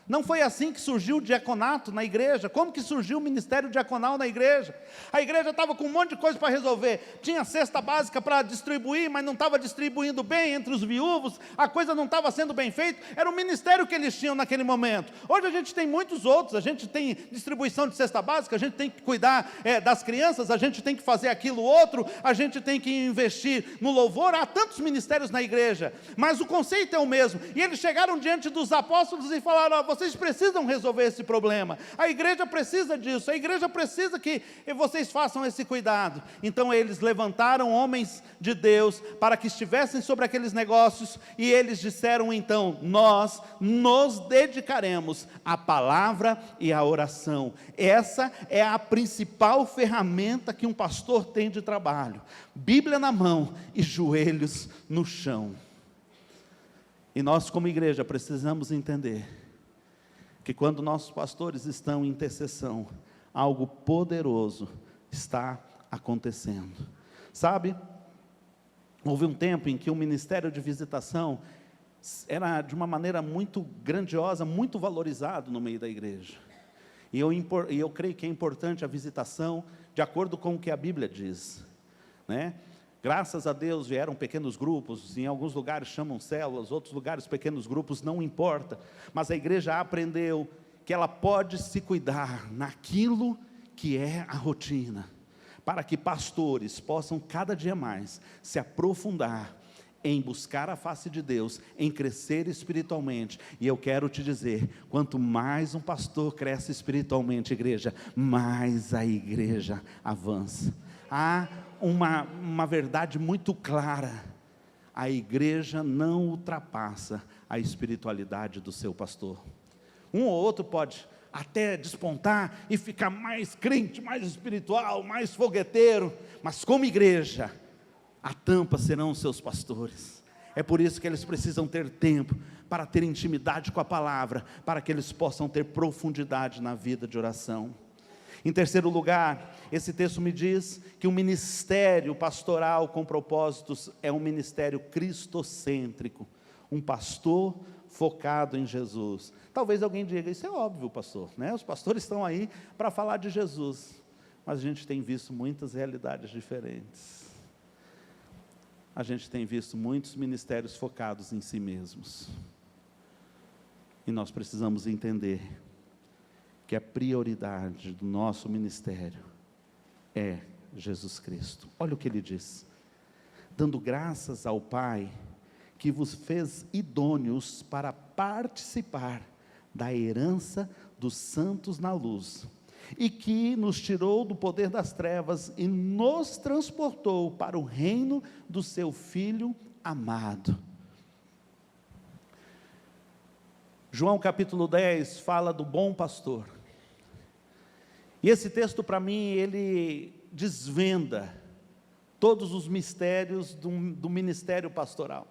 Não foi assim que surgiu o diaconato na igreja. Como que surgiu o ministério diaconal na igreja? A igreja estava com um monte de coisa para resolver, tinha cesta básica para distribuir, mas não estava distribuindo bem entre os viúvos, a coisa não estava sendo bem feita, era o ministério que eles tinham naquele momento. Hoje a gente tem muitos outros, a gente tem distribuição de cesta básica, a gente tem que cuidar das crianças, a gente tem que fazer aquilo outro, a gente tem que investir no louvor. Há tantos ministérios na igreja, mas o conceito é o mesmo. E eles chegaram diante dos apóstolos e falaram: vocês precisam resolver esse problema, a igreja precisa disso, a igreja precisa que vocês façam esse cuidado. Então eles levantaram homens de Deus para que estivessem sobre aqueles negócios, e eles disseram então: nós nos dedicaremos à palavra e à oração. Essa é a principal ferramenta que um pastor tem de trabalho: Bíblia na mão e joelhos no chão. E nós como igreja precisamos entender que quando nossos pastores estão em intercessão, algo poderoso está acontecendo. Sabe, houve um tempo em que o ministério de visitação era de uma maneira muito grandiosa, muito valorizado no meio da igreja. E eu creio que é importante a visitação de acordo com o que a Bíblia diz, né? Graças a Deus vieram pequenos grupos, em alguns lugares chamam células, outros lugares pequenos grupos, não importa. Mas a igreja aprendeu que ela pode se cuidar naquilo que é a rotina, para que pastores possam cada dia mais se aprofundar em buscar a face de Deus, em crescer espiritualmente. E eu quero te dizer, quanto mais um pastor cresce espiritualmente, igreja, mais a igreja avança. Há uma verdade muito clara: a igreja não ultrapassa a espiritualidade do seu pastor. Um ou outro pode até despontar e ficar mais crente, mais espiritual, mais fogueteiro, mas como igreja, a tampa serão os seus pastores. É por isso que eles precisam ter tempo para ter intimidade com a palavra, para que eles possam ter profundidade na vida de oração. Em terceiro lugar, esse texto me diz que o ministério pastoral com propósitos é um ministério cristocêntrico, um pastor focado em Jesus. Talvez alguém diga, isso é óbvio, pastor, né? Os pastores estão aí para falar de Jesus, mas a gente tem visto muitas realidades diferentes. A gente tem visto muitos ministérios focados em si mesmos, e nós precisamos entender que a prioridade do nosso ministério é Jesus Cristo. Olha o que ele diz: dando graças ao Pai, que vos fez idôneos para participar da herança dos santos na luz, e que nos tirou do poder das trevas e nos transportou para o reino do seu Filho amado. João capítulo 10 fala do bom pastor. E esse texto, para mim, ele desvenda todos os mistérios do ministério pastoral.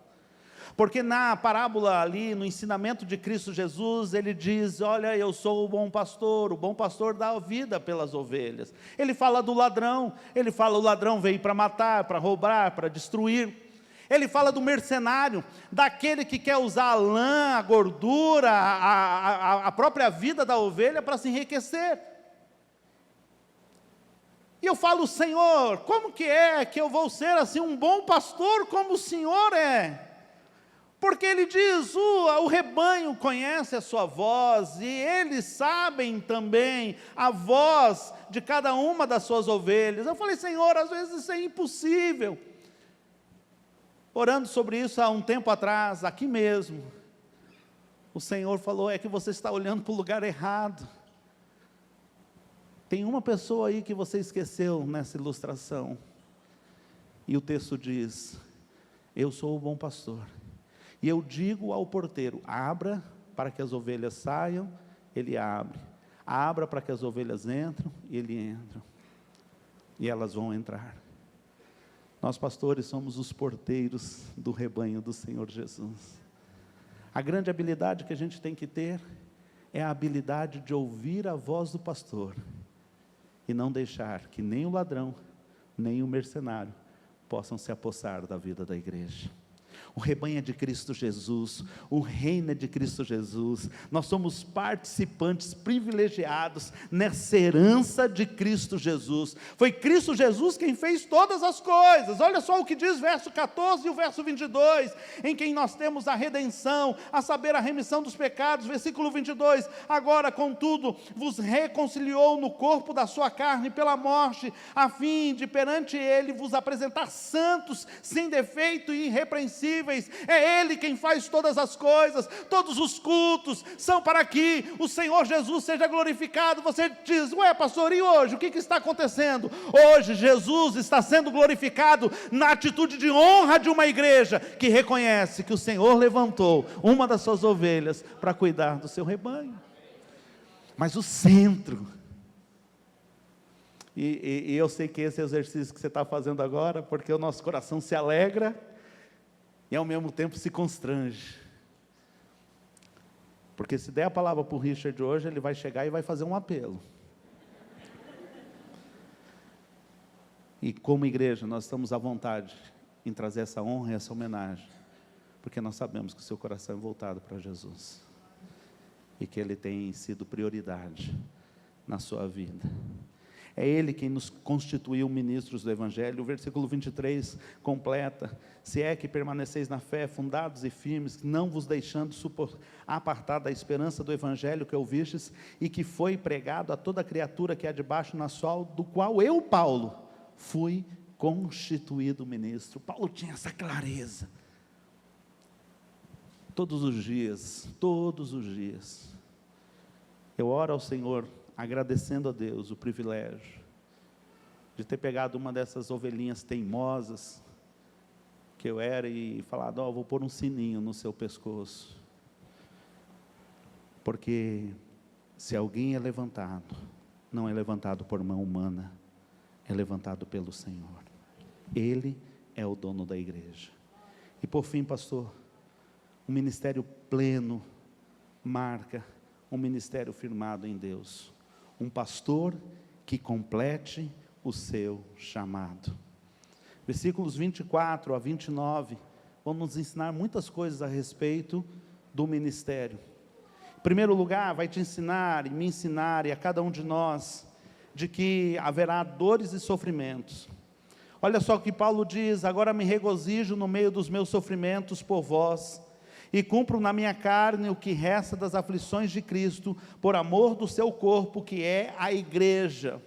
Porque na parábola ali, no ensinamento de Cristo Jesus, ele diz, olha, eu sou o bom pastor dá a vida pelas ovelhas. Ele fala do ladrão, ele fala o ladrão veio para matar, para roubar, para destruir. Ele fala do mercenário, daquele que quer usar a lã, a gordura, a própria vida da ovelha para se enriquecer. E eu falo, Senhor, como que é que eu vou ser assim um bom pastor como o Senhor é? Porque ele diz, o rebanho conhece a sua voz, e eles sabem também a voz de cada uma das suas ovelhas. Eu falei, Senhor, às vezes isso é impossível. Orando sobre isso há um tempo atrás, aqui mesmo, o Senhor falou, é que você está olhando para o lugar errado. Tem uma pessoa aí que você esqueceu nessa ilustração. E o texto diz, eu sou o bom pastor. E eu digo ao porteiro, abra para que as ovelhas saiam, ele abre. Abra para que as ovelhas entram, ele entra. E elas vão entrar. Nós pastores somos os porteiros do rebanho do Senhor Jesus. A grande habilidade que a gente tem que ter é a habilidade de ouvir a voz do pastor e não deixar que nem o ladrão, nem o mercenário possam se apossar da vida da igreja. O rebanho é de Cristo Jesus, o reino é de Cristo Jesus, nós somos participantes privilegiados nessa herança de Cristo Jesus. Foi Cristo Jesus quem fez todas as coisas. Olha só o que diz verso 14 e o verso 22, em quem nós temos a redenção, a saber, a remissão dos pecados. Versículo 22, agora contudo vos reconciliou no corpo da sua carne pela morte, a fim de perante ele vos apresentar santos, sem defeito e irrepreensíveis. É Ele quem faz todas as coisas, todos os cultos são para que o Senhor Jesus seja glorificado. Você diz, ué pastor, e hoje? O que está acontecendo? Hoje Jesus está sendo glorificado na atitude de honra de uma igreja que reconhece que o Senhor levantou uma das suas ovelhas para cuidar do seu rebanho. Mas o centro, e eu sei que esse exercício que você está fazendo agora, porque o nosso coração se alegra e ao mesmo tempo se constrange, porque se der a palavra para o Richard hoje, ele vai chegar e vai fazer um apelo. E como igreja, nós estamos à vontade em trazer essa honra e essa homenagem, porque nós sabemos que o seu coração é voltado para Jesus, e que Ele tem sido prioridade na sua vida. É Ele quem nos constituiu ministros do Evangelho. O versículo 23 completa, se é que permaneceis na fé, fundados e firmes, não vos deixando apartar da esperança do Evangelho que ouvistes, e que foi pregado a toda criatura que há debaixo na sol, do qual eu, Paulo, fui constituído ministro. Paulo tinha essa clareza. Todos os dias, eu oro ao Senhor, agradecendo a Deus o privilégio de ter pegado uma dessas ovelhinhas teimosas que eu era e falado, vou pôr um sininho no seu pescoço, porque se alguém é levantado, não é levantado por mão humana, é levantado pelo Senhor. Ele é o dono da igreja. E por fim, pastor, Um ministério pleno marca um ministério firmado em Deus. Um pastor que complete o seu chamado. Versículos 24 a 29 vão nos ensinar muitas coisas a respeito do ministério. Em primeiro lugar, vai te ensinar e me ensinar, e a cada um de nós, de que haverá dores e sofrimentos. Olha só o que Paulo diz: agora me regozijo no meio dos meus sofrimentos por vós, e cumpro na minha carne o que resta das aflições de Cristo, por amor do seu corpo, que é a igreja.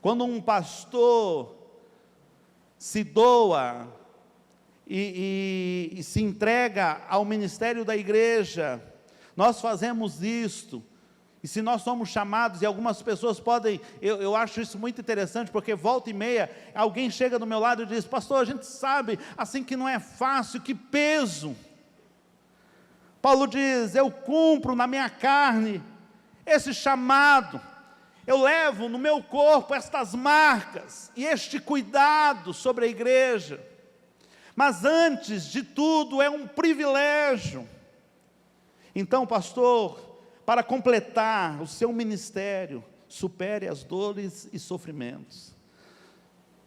Quando um pastor se doa e se entrega ao ministério da igreja, nós fazemos isto. E se nós somos chamados, e algumas pessoas podem, eu acho isso muito interessante, porque volta e meia, alguém chega do meu lado e diz: pastor, a gente sabe, assim, que não é fácil, que peso. Paulo diz: eu cumpro na minha carne esse chamado, eu levo no meu corpo estas marcas, e este cuidado sobre a igreja, mas antes de tudo é um privilégio. Então, pastor, para completar o seu ministério, supere as dores e sofrimentos,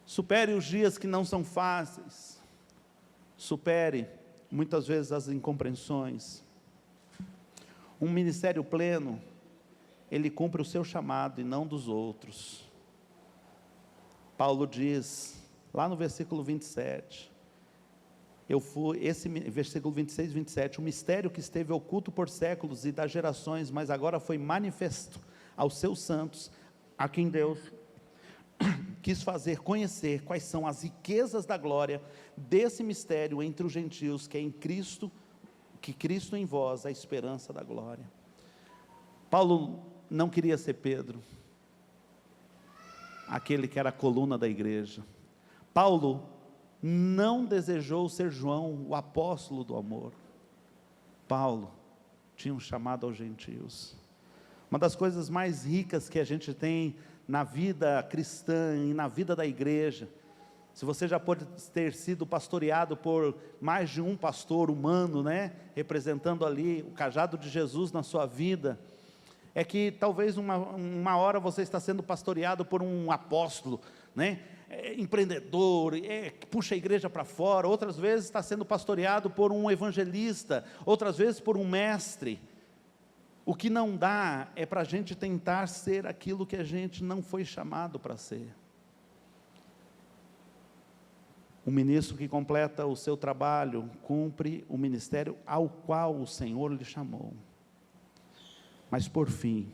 supere os dias que não são fáceis, supere muitas vezes as incompreensões. Um ministério pleno, ele cumpre o seu chamado e não dos outros. Paulo diz, lá no versículo 27, versículo 26 e 27, o mistério que esteve oculto por séculos e das gerações, mas agora foi manifesto aos seus santos, a quem Deus quis fazer conhecer quais são as riquezas da glória desse mistério entre os gentios, que é em Cristo, que Cristo em vós, a esperança da glória. Paulo não queria ser Pedro, aquele que era a coluna da igreja. Paulo não desejou ser João, o apóstolo do amor. Paulo tinha um chamado aos gentios. Uma das coisas mais ricas que a gente tem na vida cristã e na vida da igreja, se você já pode ter sido pastoreado por mais de um pastor humano, né, representando ali o cajado de Jesus na sua vida, é que talvez uma hora você está sendo pastoreado por um apóstolo, né, empreendedor, que puxa a igreja para fora. Outras vezes está sendo pastoreado por um evangelista, outras vezes por um mestre. O que não dá é para a gente tentar ser aquilo que a gente não foi chamado para ser. O ministro que completa o seu trabalho, cumpre o ministério ao qual o Senhor lhe chamou. Mas por fim,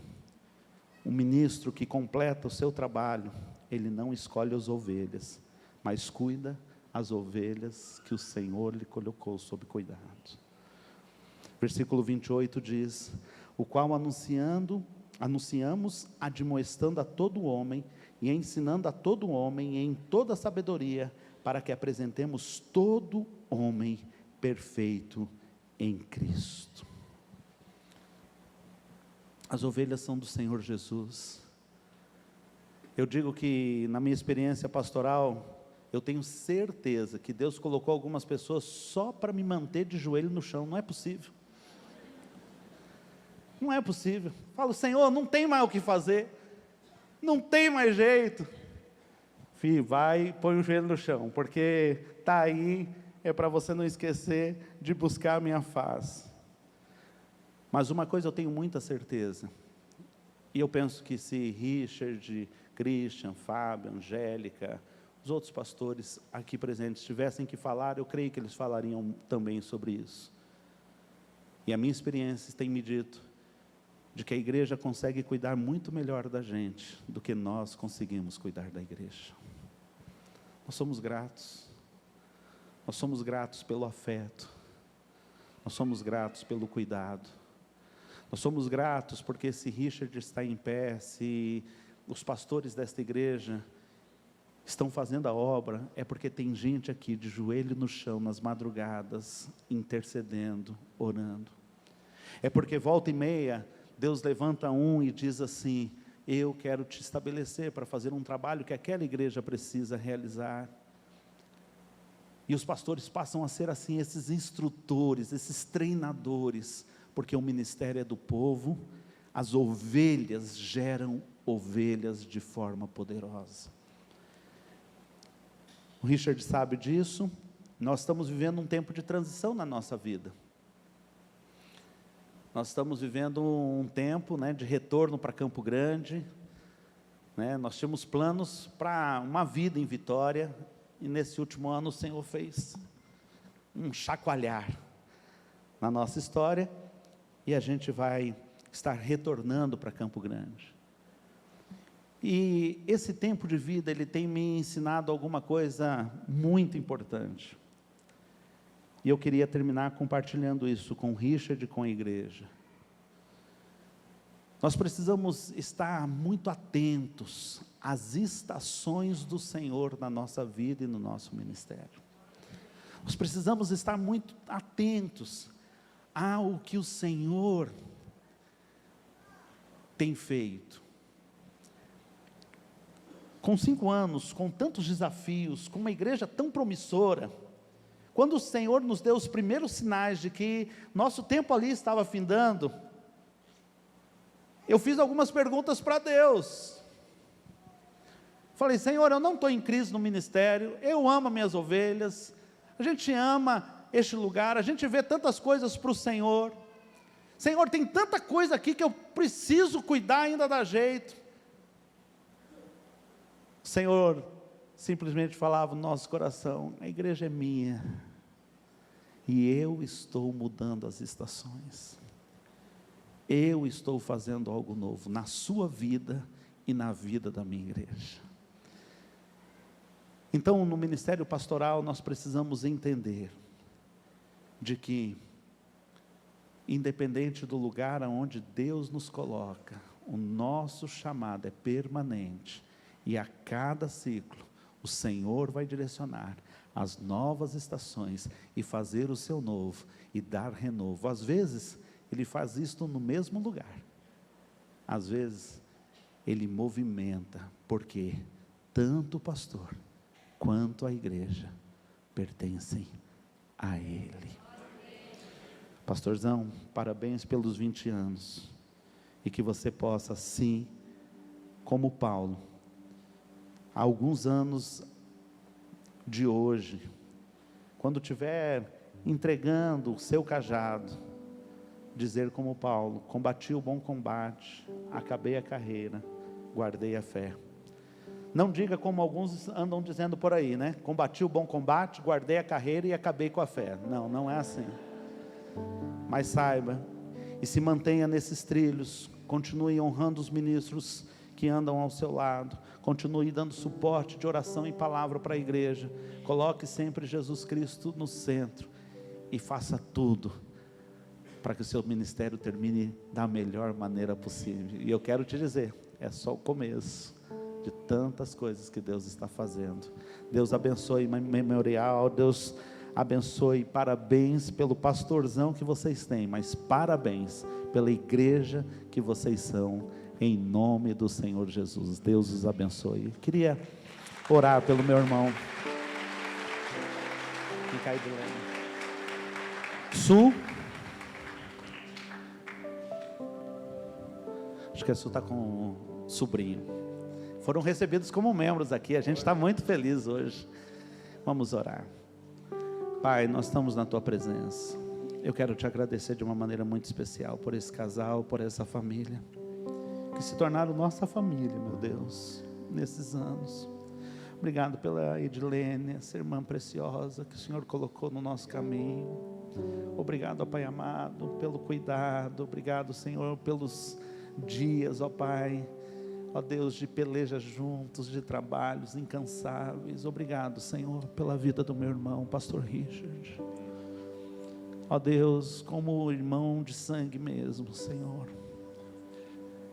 o ministro que completa o seu trabalho, ele não escolhe as ovelhas, mas cuida as ovelhas que o Senhor lhe colocou sob cuidado. Versículo 28 diz: o qual anunciamos admoestando a todo homem, e ensinando a todo homem em toda sabedoria, para que apresentemos todo homem perfeito em Cristo. As ovelhas são do Senhor Jesus. Eu digo que na minha experiência pastoral, eu tenho certeza que Deus colocou algumas pessoas só para me manter de joelho no chão. Não é possível. Não é possível. Falo: Senhor, não tem mais o que fazer, não tem mais jeito. Filho, vai e põe o joelho no chão, porque está aí, é para você não esquecer de buscar a minha face. Mas uma coisa eu tenho muita certeza, e eu penso que se Richard, Christian, Fábio, Angélica, os outros pastores aqui presentes tivessem que falar, eu creio que eles falariam também sobre isso. E a minha experiência tem me dito de que a igreja consegue cuidar muito melhor da gente do que nós conseguimos cuidar da igreja. Nós somos gratos pelo afeto, nós somos gratos pelo cuidado, nós somos gratos porque se Richard está em pé, se os pastores desta igreja estão fazendo a obra, é porque tem gente aqui de joelho no chão nas madrugadas, intercedendo, orando. É porque volta e meia Deus levanta um e diz assim: eu quero te estabelecer para fazer um trabalho que aquela igreja precisa realizar. E os pastores passam a ser assim, esses instrutores, esses treinadores, porque o ministério é do povo, as ovelhas geram ovelhas de forma poderosa. O Richard sabe disso. Nós estamos vivendo um tempo de transição na nossa vida. Nós estamos vivendo um tempo, né, de retorno para Campo Grande, né? Nós tínhamos planos para uma vida em Vitória, e nesse último ano o Senhor fez um chacoalhar na nossa história, e a gente vai estar retornando para Campo Grande. E esse tempo de vida, ele tem me ensinado alguma coisa muito importante. E eu queria terminar compartilhando isso com o Richard e com a igreja. Nós precisamos estar muito atentos às estações do Senhor na nossa vida e no nosso ministério. Nós precisamos estar muito atentos ao que o Senhor tem feito. Com 5 anos, com tantos desafios, com uma igreja tão promissora, quando o Senhor nos deu os primeiros sinais de que nosso tempo ali estava findando, eu fiz algumas perguntas para Deus. Falei: Senhor, eu não estou em crise no ministério, eu amo minhas ovelhas, a gente ama este lugar, a gente vê tantas coisas para o Senhor. Senhor, tem tanta coisa aqui que eu preciso cuidar, ainda dá jeito. O Senhor simplesmente falava no nosso coração: a igreja é minha, e eu estou mudando as estações, eu estou fazendo algo novo na sua vida e na vida da minha igreja. Então, no ministério pastoral, nós precisamos entender de que, independente do lugar aonde Deus nos coloca, o nosso chamado é permanente, e a cada ciclo, o Senhor vai direcionar as novas estações, e fazer o seu novo, e dar renovo. Às vezes, Ele faz isto no mesmo lugar, às vezes, Ele movimenta, porque tanto o pastor, quanto a igreja, pertencem a Ele. Pastorzão, parabéns pelos 20 anos, e que você possa, assim como Paulo, há alguns anos de hoje, quando estiver entregando o seu cajado, dizer como Paulo: combati o bom combate, acabei a carreira, guardei a fé. Não diga como alguns andam dizendo por aí, né? Combati o bom combate, guardei a carreira e acabei com a fé. Não, não é assim. Mas saiba, e se mantenha nesses trilhos, continue honrando os ministros que andam ao seu lado, continue dando suporte de oração e palavra para a igreja, coloque sempre Jesus Cristo no centro, e faça tudo para que o seu ministério termine da melhor maneira possível. E eu quero te dizer, é só o começo de tantas coisas que Deus está fazendo. Deus abençoe Memorial, Deus abençoe, parabéns pelo pastorzão que vocês têm, mas parabéns pela igreja que vocês são, em nome do Senhor Jesus. Deus os abençoe. Queria orar pelo meu irmão Su. Acho que a Su está com um sobrinho. Foram recebidos como membros aqui, a gente está muito feliz hoje. Vamos orar. Pai, nós estamos na Tua presença. Eu quero Te agradecer de uma maneira muito especial por esse casal, por essa família, que se tornaram nossa família, meu Deus, nesses anos. Obrigado pela Edilene, essa irmã preciosa que o Senhor colocou no nosso caminho. Obrigado, ó Pai amado, pelo cuidado. Obrigado, Senhor, pelos dias, ó Pai, ó Deus, de peleja juntos, de trabalhos incansáveis. Obrigado, Senhor, pela vida do meu irmão, pastor Richard. Ó Deus, como irmão de sangue mesmo, Senhor,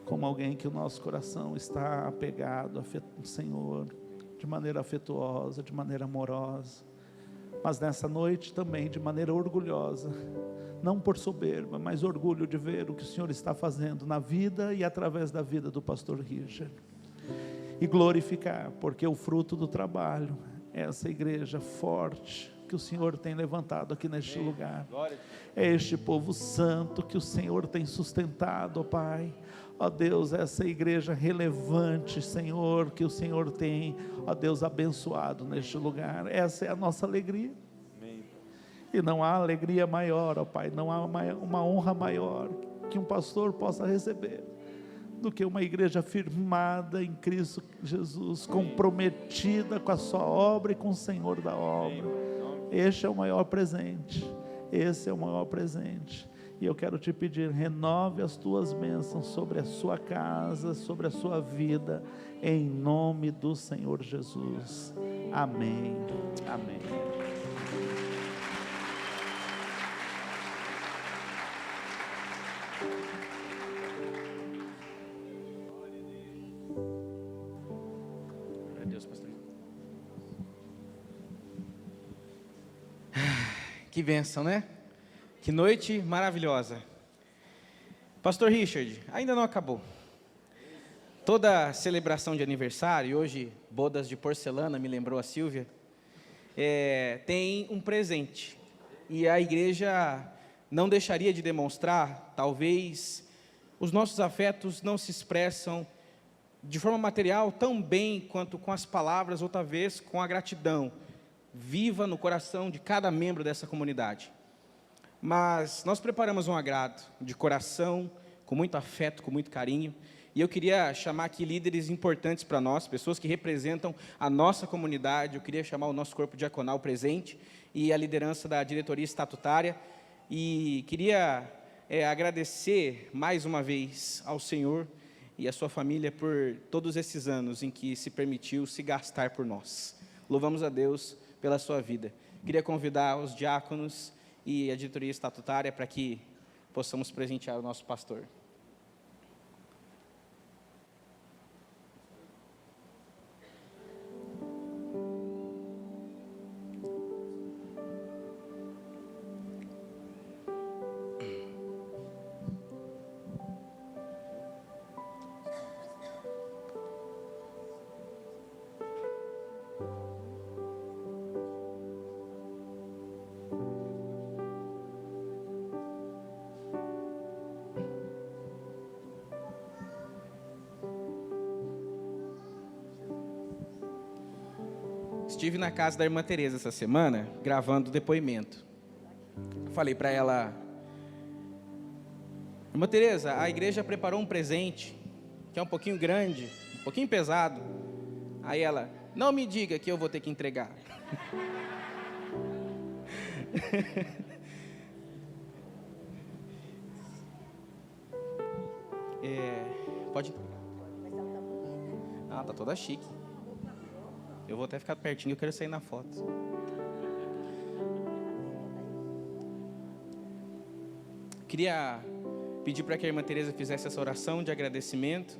como alguém que o nosso coração está apegado, Senhor, de maneira afetuosa, de maneira amorosa, mas nessa noite também de maneira orgulhosa, não por soberba, mas orgulho de ver o que o Senhor está fazendo na vida e através da vida do pastor Richard, e glorificar, porque o fruto do trabalho é essa igreja forte, que o Senhor tem levantado aqui neste lugar. É este povo santo que o Senhor tem sustentado, ó Pai. Ó Deus, essa igreja relevante, Senhor, que o Senhor tem, ó Deus, abençoado neste lugar. Essa é a nossa alegria. E não há alegria maior, ó Pai, não há uma honra maior que um pastor possa receber do que uma igreja firmada em Cristo Jesus, comprometida com a sua obra e com o Senhor da obra. Este é o maior presente, esse é o maior presente. E eu quero te pedir, renove as tuas bênçãos sobre a sua casa, sobre a sua vida, em nome do Senhor Jesus. Amém. Amém. Que bênção, né? Que noite maravilhosa. Pastor Richard, ainda não acabou. Toda celebração de aniversário, hoje bodas de porcelana, me lembrou a Silvia, tem um presente. E a igreja não deixaria de demonstrar, talvez, os nossos afetos não se expressam de forma material tão bem quanto com as palavras, ou talvez com a gratidão viva no coração de cada membro dessa comunidade. Mas nós preparamos um agrado de coração, com muito afeto, com muito carinho, e eu queria chamar aqui líderes importantes para nós, pessoas que representam a nossa comunidade. Eu queria chamar o nosso corpo diaconal presente e a liderança da diretoria estatutária, e queria agradecer mais uma vez ao Senhor e à sua família por todos esses anos em que se permitiu se gastar por nós. Louvamos a Deus pela sua vida. Queria convidar os diáconos e a diretoria estatutária para que possamos presentear o nosso pastor. Estive na casa da irmã Tereza essa semana, gravando o depoimento. Falei para ela: irmã Tereza, a igreja preparou um presente, que é um pouquinho grande, um pouquinho pesado. Aí ela: não me diga que eu vou ter que entregar. Pode. Ah, tá toda chique. Eu vou até ficar pertinho, eu quero sair na foto. Queria pedir para que a irmã Tereza fizesse essa oração de agradecimento,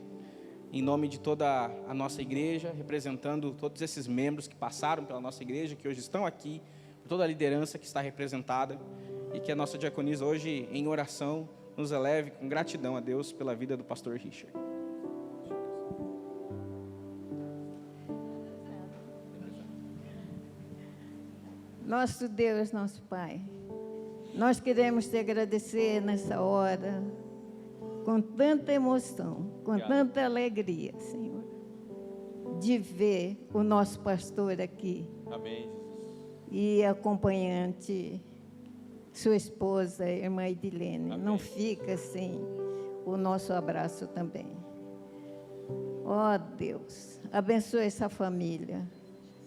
em nome de toda a nossa igreja, representando todos esses membros que passaram pela nossa igreja, que hoje estão aqui, por toda a liderança que está representada, e que a nossa diaconisa hoje, em oração, nos eleve com gratidão a Deus pela vida do pastor Richard. Nosso Deus, nosso Pai, nós queremos te agradecer nessa hora, com tanta emoção, com tanta alegria, Senhor, de ver o nosso pastor aqui. Amém. E acompanhante, sua esposa, a irmã Edilene. Amém. Não fica sem o nosso abraço também. Ó Deus, abençoa essa família,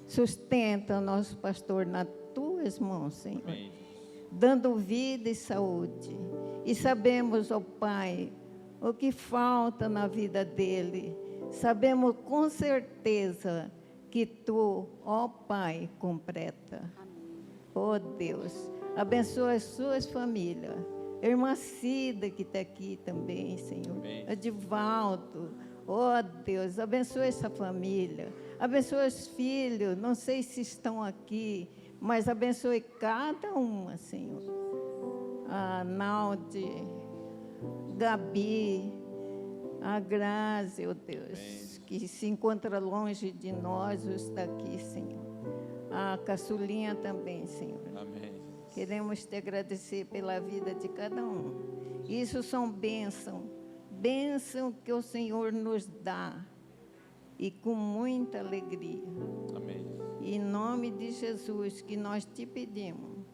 sustenta o nosso pastor na tuas mãos, Senhor. Amém. Dando vida e saúde. E sabemos, ó Pai, o que falta na vida dele. Sabemos com certeza que tu, ó Pai, completa. Ó Deus, abençoa as suas famílias. A irmã Cida, que está aqui também, Senhor. Amém. Edivaldo, ó Deus, abençoa essa família. Abençoa os filhos, não sei se estão aqui, mas abençoe cada uma, Senhor. A Naldi, Gabi, a Grazi, ó Deus, que se encontra longe de nós, está aqui, Senhor. a caçulinha também, Senhor. Amém. Queremos te agradecer pela vida de cada um. Isso são bênçãos que o Senhor nos dá, e com muita alegria. Amém. Em nome de Jesus que nós te pedimos,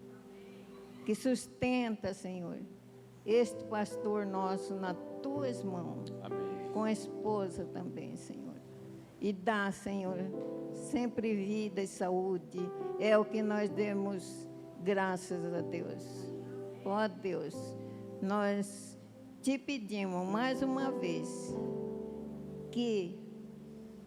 que sustenta, Senhor, este pastor nosso nas tuas mãos. Amém. Com a esposa também, Senhor. E dá, Senhor, sempre vida e saúde. É o que nós demos graças a Deus. Ó Deus, nós te pedimos mais uma vez que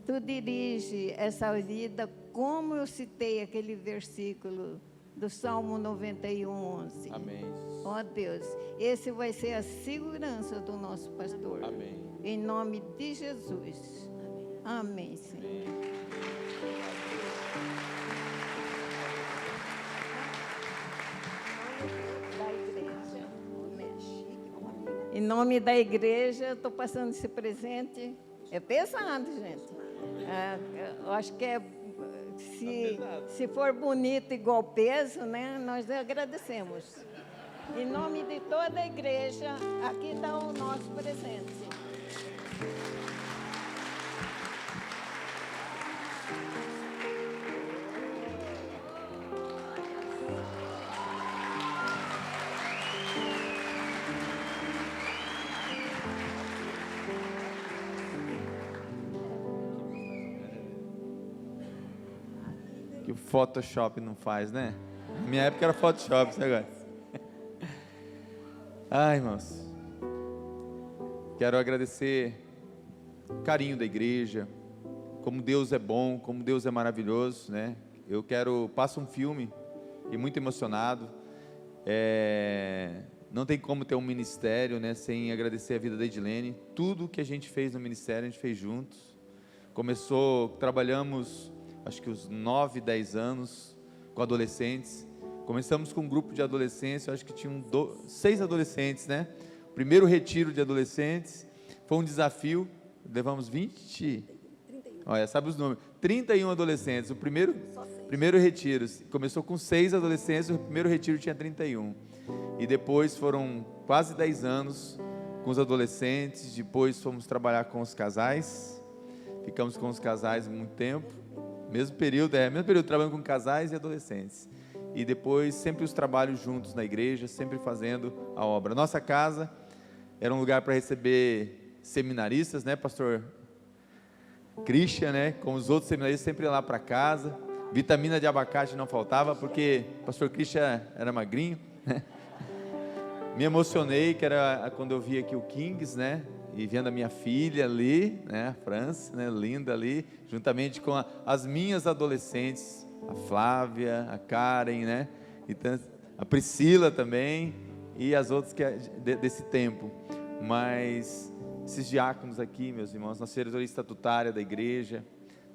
tu dirige essa vida, como eu citei aquele versículo do Salmo 91:11. Amém. Ó Deus, esse vai ser a segurança do nosso pastor. Amém. Em nome de Jesus. Amém, Senhor. Em nome da igreja, eu estou passando esse presente. É pesado, gente. Eu acho que se for bonito igual peso, né, nós agradecemos. Em nome de toda a igreja, aqui está o nosso presente. Que o Photoshop não faz, né? Na minha época era Photoshop, esse negócio. Ai, irmãos. Quero agradecer o carinho da igreja, como Deus é bom, como Deus é maravilhoso, né? Passa um filme e muito emocionado. Não tem como ter um ministério, né, sem agradecer a vida da Edilene. Tudo que a gente fez no ministério, a gente fez juntos. Trabalhamos acho que uns 9, 10 anos com adolescentes. Começamos com um grupo de adolescentes, eu acho que tinham 6 adolescentes, né? Primeiro retiro de adolescentes, foi um desafio, levamos 20, olha, sabe os números, 31 adolescentes, o primeiro retiro, começou com 6 adolescentes, o primeiro retiro tinha 31, e depois foram quase 10 anos com os adolescentes, depois fomos trabalhar com os casais, ficamos com os casais muito tempo, mesmo período trabalhando com casais e adolescentes. E depois sempre os trabalhos juntos na igreja, sempre fazendo a obra. Nossa casa era um lugar para receber seminaristas, né, pastor Christian, né, com os outros seminaristas sempre ia lá para casa. Vitamina de abacate não faltava, porque o pastor Christian era magrinho, né? Me emocionei, que era quando eu vi aqui o Kings, né, e vendo a minha filha ali, né, a França, né, linda ali, juntamente com as minhas adolescentes, a Flávia, a Karen, né, então, a Priscila também, e as outras desse tempo. Mas esses diáconos aqui, meus irmãos, nossa diretoria estatutária da igreja,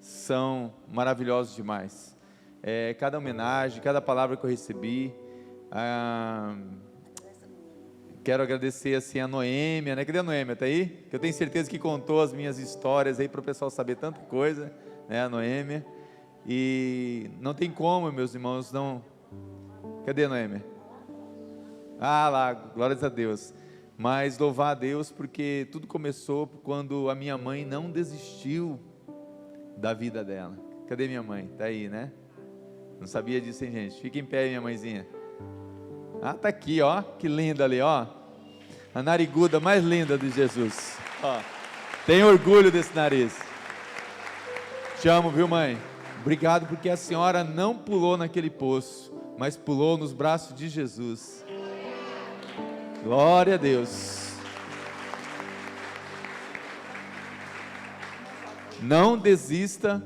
são maravilhosos demais. Cada homenagem, cada palavra que eu recebi, quero agradecer assim a Noêmia, né? Cadê a Noêmia? Está aí? Que eu tenho certeza que contou as minhas histórias aí para o pessoal saber tanta coisa, né? A Noêmia. E não tem como, meus irmãos, não. Cadê a Noêmia? Ah, lá, glórias a Deus. Mas louvar a Deus porque tudo começou quando a minha mãe não desistiu da vida dela. Cadê minha mãe? Está aí, né? Não sabia disso, hein, gente? Fica em pé aí, minha mãezinha. Ah, tá aqui, ó, que linda ali, ó, a nariguda mais linda de Jesus, ó, tem orgulho desse nariz. Te amo, viu, mãe? Obrigado porque a senhora não pulou naquele poço, mas pulou nos braços de Jesus. Glória a Deus. Não desista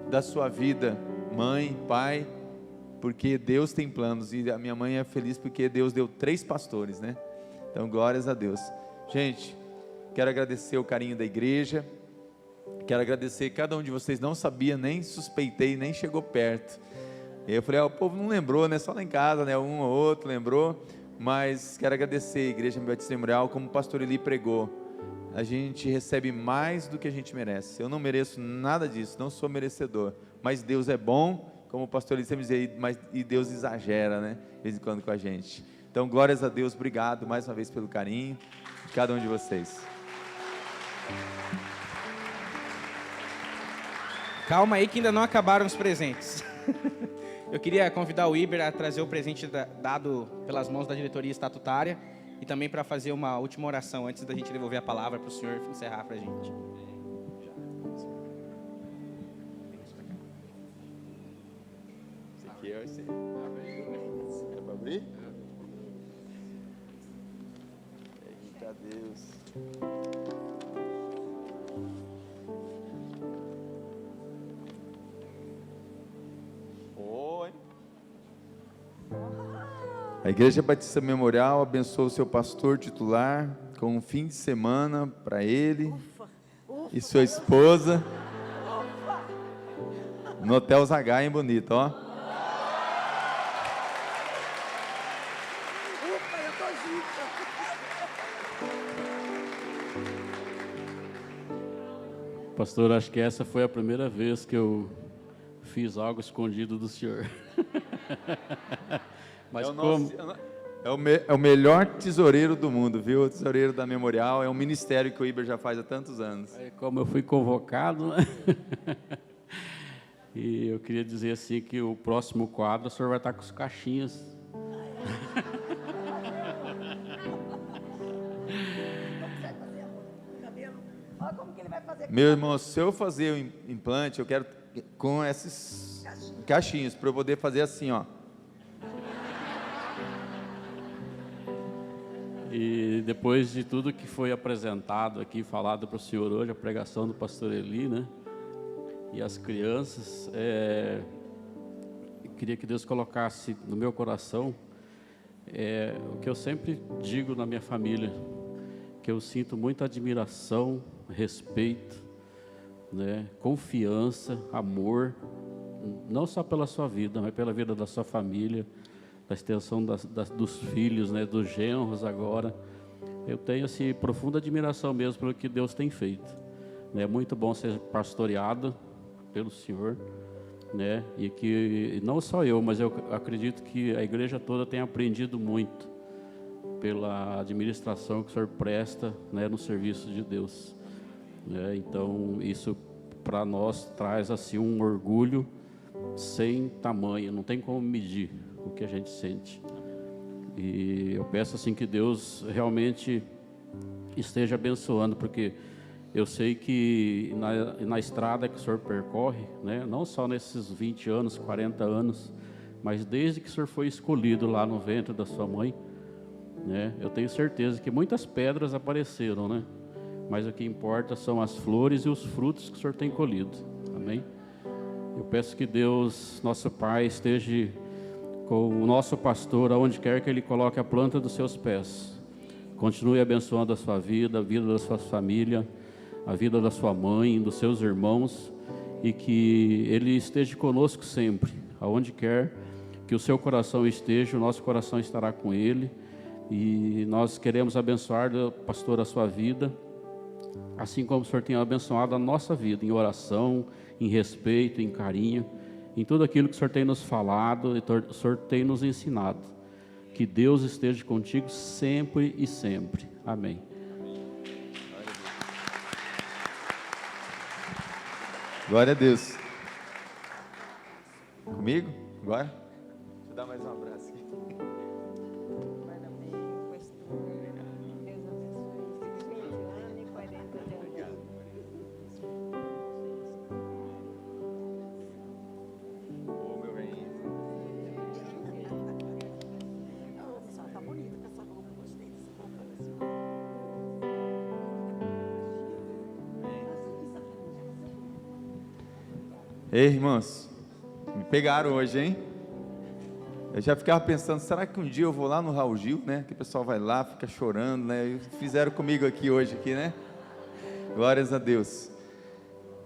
da sua vida, mãe, pai, porque Deus tem planos, e a minha mãe é feliz porque Deus deu 3 pastores, né? Então, glórias a Deus. Gente, quero agradecer o carinho da igreja, quero agradecer cada um de vocês, não sabia, nem suspeitei, nem chegou perto. E eu falei, o povo não lembrou, né? Só lá em casa, né? Um ou outro lembrou, mas quero agradecer a Igreja Batista Memorial, como o pastor Eli pregou. A gente recebe mais do que a gente merece. Eu não mereço nada disso, não sou merecedor, mas Deus é bom. como o pastor ele sempre dizia, mas e Deus exagera, né? De vez em quando com a gente. Então, glórias a Deus, obrigado mais uma vez pelo carinho de cada um de vocês. Calma aí que ainda não acabaram os presentes. Eu queria convidar o Iber a trazer o presente dado pelas mãos da diretoria estatutária e também para fazer uma última oração antes da gente devolver a palavra para o senhor encerrar para a gente. Esse aqui é esse. É para abrir? Eita Deus. A Igreja Batista Memorial abençoa o seu pastor titular com um fim de semana para ele e sua esposa no Hotel Zagai, em Bonito, ó. Pastor, acho que essa foi a primeira vez que eu fiz algo escondido do senhor. Mas é o melhor tesoureiro do mundo, viu? O tesoureiro da Memorial é um ministério que o Iber já faz há tantos anos. Como eu fui convocado, né? E eu queria dizer assim que o próximo quadro o senhor vai estar com os caixinhas. Meu irmão, se eu fazer o implante, eu quero com esses caixinhos para eu poder fazer assim, ó. E depois de tudo que foi apresentado aqui, falado para o senhor hoje, a pregação do pastor Eli, né? E as crianças, eu queria que Deus colocasse no meu coração o que eu sempre digo na minha família, que eu sinto muita admiração, respeito, né? Confiança, amor, não só pela sua vida, mas pela vida da sua família, da extensão dos filhos, né, dos genros agora. Eu tenho assim, profunda admiração mesmo pelo que Deus tem feito. É muito bom ser pastoreado pelo Senhor, né, e que não só eu, mas eu acredito que a igreja toda tem aprendido muito pela administração que o Senhor presta, né, no serviço de Deus. Né, então isso para nós traz assim um orgulho sem tamanho, não tem como medir o que a gente sente. E eu peço assim que Deus realmente esteja abençoando, porque eu sei que na estrada que o senhor percorre, né, não só nesses 20 anos, 40 anos, mas desde que o senhor foi escolhido lá no ventre da sua mãe, né, eu tenho certeza que muitas pedras apareceram, né, mas o que importa são as flores e os frutos que o senhor tem colhido. Amém? Eu peço que Deus, nosso Pai, esteja com o nosso pastor, aonde quer que ele coloque a planta dos seus pés. Continue abençoando a sua vida, a vida da sua família, a vida da sua mãe, dos seus irmãos, e que ele esteja conosco sempre, aonde quer que o seu coração esteja, o nosso coração estará com ele. E nós queremos abençoar, pastor, a sua vida, assim como o Senhor tem abençoado a nossa vida, em oração, em respeito, em carinho, em tudo aquilo que o Senhor tem nos falado, e o Senhor tem nos ensinado. Que Deus esteja contigo sempre e sempre. Amém. Glória a Deus. Comigo? Agora? Deixa eu dar mais um abraço aqui. Ei, irmãos, me pegaram hoje, hein? Eu já ficava pensando, será que um dia eu vou lá no Raul Gil, né? Que o pessoal vai lá, fica chorando, né? E fizeram comigo aqui hoje, né? Glórias a Deus.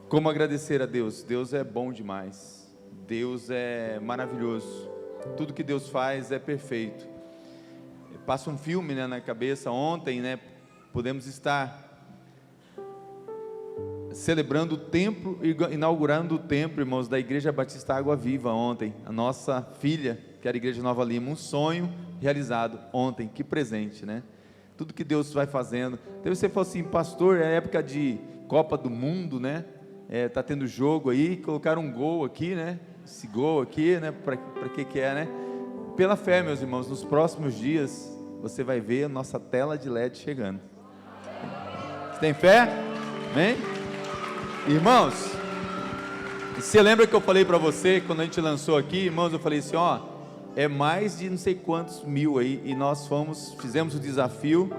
Como agradecer a Deus? Deus é bom demais. Deus é maravilhoso. Tudo que Deus faz é perfeito. Passa um filme, né, na cabeça ontem, né? Podemos estar celebrando o templo, inaugurando o templo, irmãos, da Igreja Batista Água Viva ontem. A nossa filha, que era a Igreja Nova Lima, um sonho realizado ontem. Que presente, né? Tudo que Deus vai fazendo. Então você falou assim, pastor, é época de Copa do Mundo, né? Tá tendo jogo aí, colocaram um gol aqui, né? Esse gol aqui, né? Para que é, né? Pela fé, meus irmãos, nos próximos dias você vai ver a nossa tela de LED chegando. Você tem fé? Amém? Irmãos, você lembra que eu falei para você, quando a gente lançou aqui, irmãos, eu falei assim, ó, é mais de não sei quantos mil aí, e nós fizemos o desafio,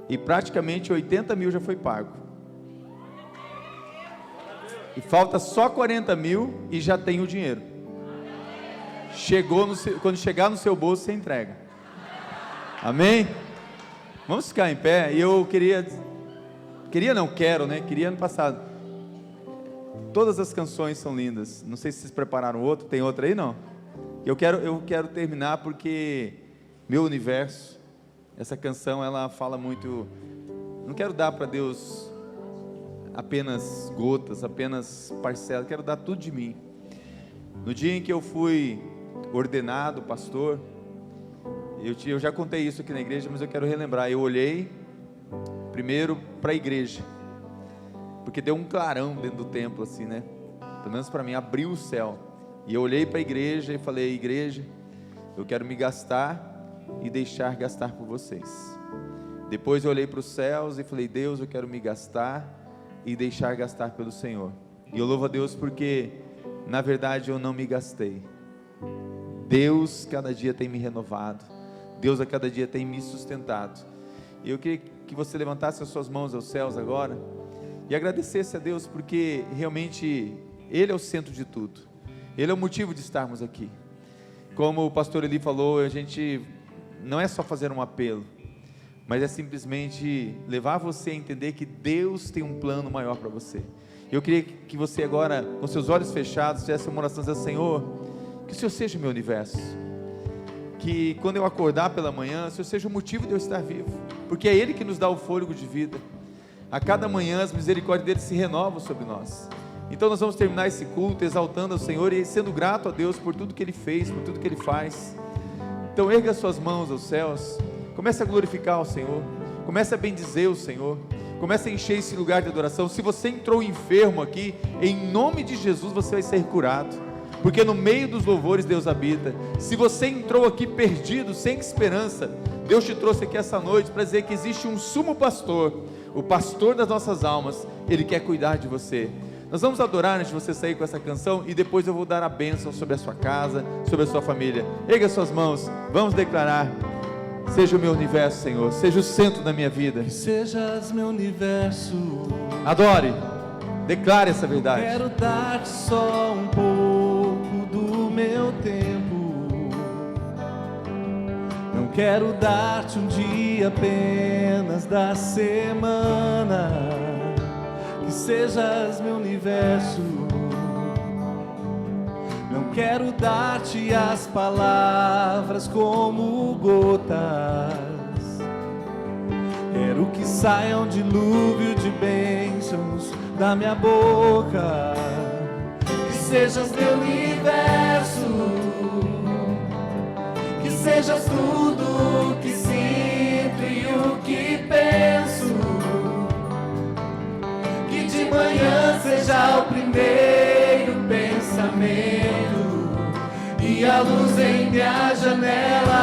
e praticamente 80 mil já foi pago. E falta só 40 mil e já tem o dinheiro. Quando chegar no seu bolso, você entrega. Amém? Vamos ficar em pé. E eu quero, né? Queria ano passado. Todas as canções são lindas. Não sei se vocês prepararam outro. Tem outra aí, não? Eu quero terminar porque meu universo, essa canção, ela fala muito. Não quero dar para Deus apenas gotas, apenas parcelas. Quero dar tudo de mim. No dia em que eu fui ordenado pastor, eu já contei isso aqui na igreja, mas eu quero relembrar. Eu olhei primeiro para a igreja, porque deu um clarão dentro do templo, assim, né? Pelo menos para mim, abriu o céu. E eu olhei para a igreja e falei: igreja, eu quero me gastar e deixar gastar por vocês. Depois eu olhei para os céus e falei: Deus, eu quero me gastar e deixar gastar pelo Senhor. E eu louvo a Deus porque, na verdade, eu não me gastei. Deus cada dia tem me renovado. Deus a cada dia tem me sustentado. E eu queria que você levantasse as suas mãos aos céus agora e agradecesse a Deus, porque realmente Ele é o centro de tudo. Ele é o motivo de estarmos aqui. Como o pastor Eli falou, a gente não é só fazer um apelo, mas é simplesmente levar você a entender que Deus tem um plano maior para você. Eu queria que você agora, com seus olhos fechados, fizesse uma oração dizendo: Senhor, que o Senhor seja o meu universo, que quando eu acordar pela manhã, o Senhor seja o motivo de eu estar vivo, porque é Ele que nos dá o fôlego de vida. A cada manhã as misericórdias dele se renovam sobre nós. Então nós vamos terminar esse culto exaltando ao Senhor e sendo grato a Deus por tudo que Ele fez, por tudo que Ele faz. Então erga suas mãos aos céus, comece a glorificar o Senhor, comece a bendizer o Senhor, comece a encher esse lugar de adoração. Se você entrou enfermo aqui, em nome de Jesus você vai ser curado, porque no meio dos louvores Deus habita. Se você entrou aqui perdido, sem esperança, Deus te trouxe aqui essa noite para dizer que existe um sumo pastor, o pastor das nossas almas. Ele quer cuidar de você. Nós vamos adorar antes de você sair com essa canção, e depois eu vou dar a bênção sobre a sua casa, sobre a sua família. Erga suas mãos, vamos declarar: seja o meu universo, Senhor, seja o centro da minha vida. Que sejas meu universo. Adore, declare essa verdade. Quero dar-te só um pouco do meu tempo. Não quero dar-te um dia apenas da semana. Que sejas meu universo. Não quero dar-te as palavras como gotas. Quero que saia um dilúvio de bênçãos da minha boca. Que sejas meu universo. Que sejas tudo o que sinto e o que penso. Que de manhã seja o primeiro pensamento e a luz em minha janela.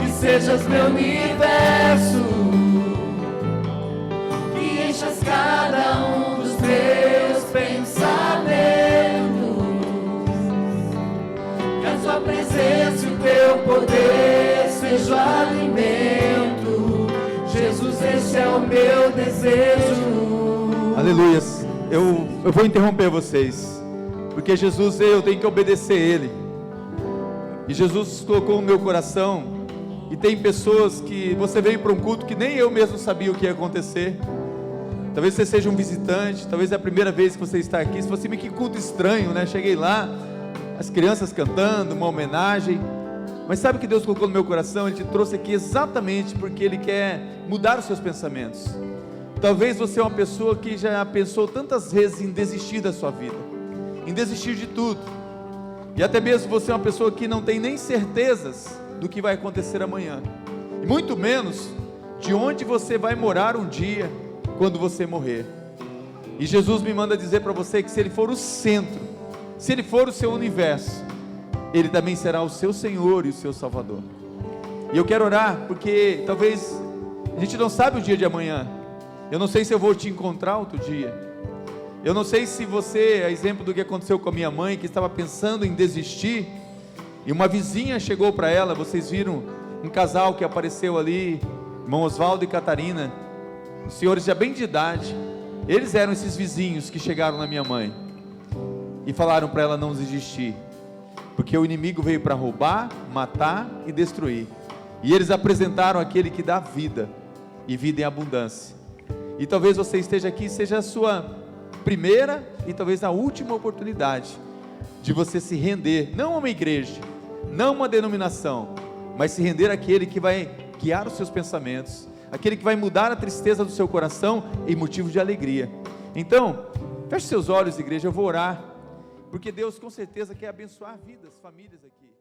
Que sejas meu universo. Que enchas cada um dos meus pensamentos. Que a tua presença e o teu poder seja o alimento. Jesus, esse é o meu desejo. Aleluias. Eu vou interromper vocês, porque Jesus, eu tenho que obedecer Ele. E Jesus colocou no meu coração. E tem pessoas que você veio para um culto que nem eu mesmo sabia o que ia acontecer. Talvez você seja um visitante, talvez é a primeira vez que você está aqui. Se você me que culto estranho, né? Cheguei lá, as crianças cantando, uma homenagem. Mas sabe o que Deus colocou no meu coração? Ele te trouxe aqui exatamente porque Ele quer mudar os seus pensamentos. Talvez você é uma pessoa que já pensou tantas vezes em desistir da sua vida, em desistir de tudo. E até mesmo você é uma pessoa que não tem nem certezas do que vai acontecer amanhã. E muito menos de onde você vai morar um dia, quando você morrer. E Jesus me manda dizer para você que se Ele for o centro, se Ele for o seu universo, Ele também será o seu Senhor e o seu Salvador. E eu quero orar, porque talvez a gente não sabe o dia de amanhã. Eu não sei se eu vou te encontrar outro dia. Eu não sei se você, a exemplo do que aconteceu com a minha mãe, que estava pensando em desistir, e uma vizinha chegou para ela. Vocês viram um casal que apareceu ali, irmão Oswaldo e Catarina, senhores já bem de idade. Eles eram esses vizinhos que chegaram na minha mãe e falaram para ela não desistir, porque o inimigo veio para roubar, matar e destruir. E eles apresentaram aquele que dá vida, e vida em abundância. E talvez você esteja aqui, seja a sua primeira e talvez a última oportunidade de você se render, não a uma igreja, não a uma denominação, mas se render àquele que vai guiar os seus pensamentos, aquele que vai mudar a tristeza do seu coração em motivo de alegria. Então, feche seus olhos, igreja, eu vou orar, porque Deus com certeza quer abençoar vidas, famílias aqui.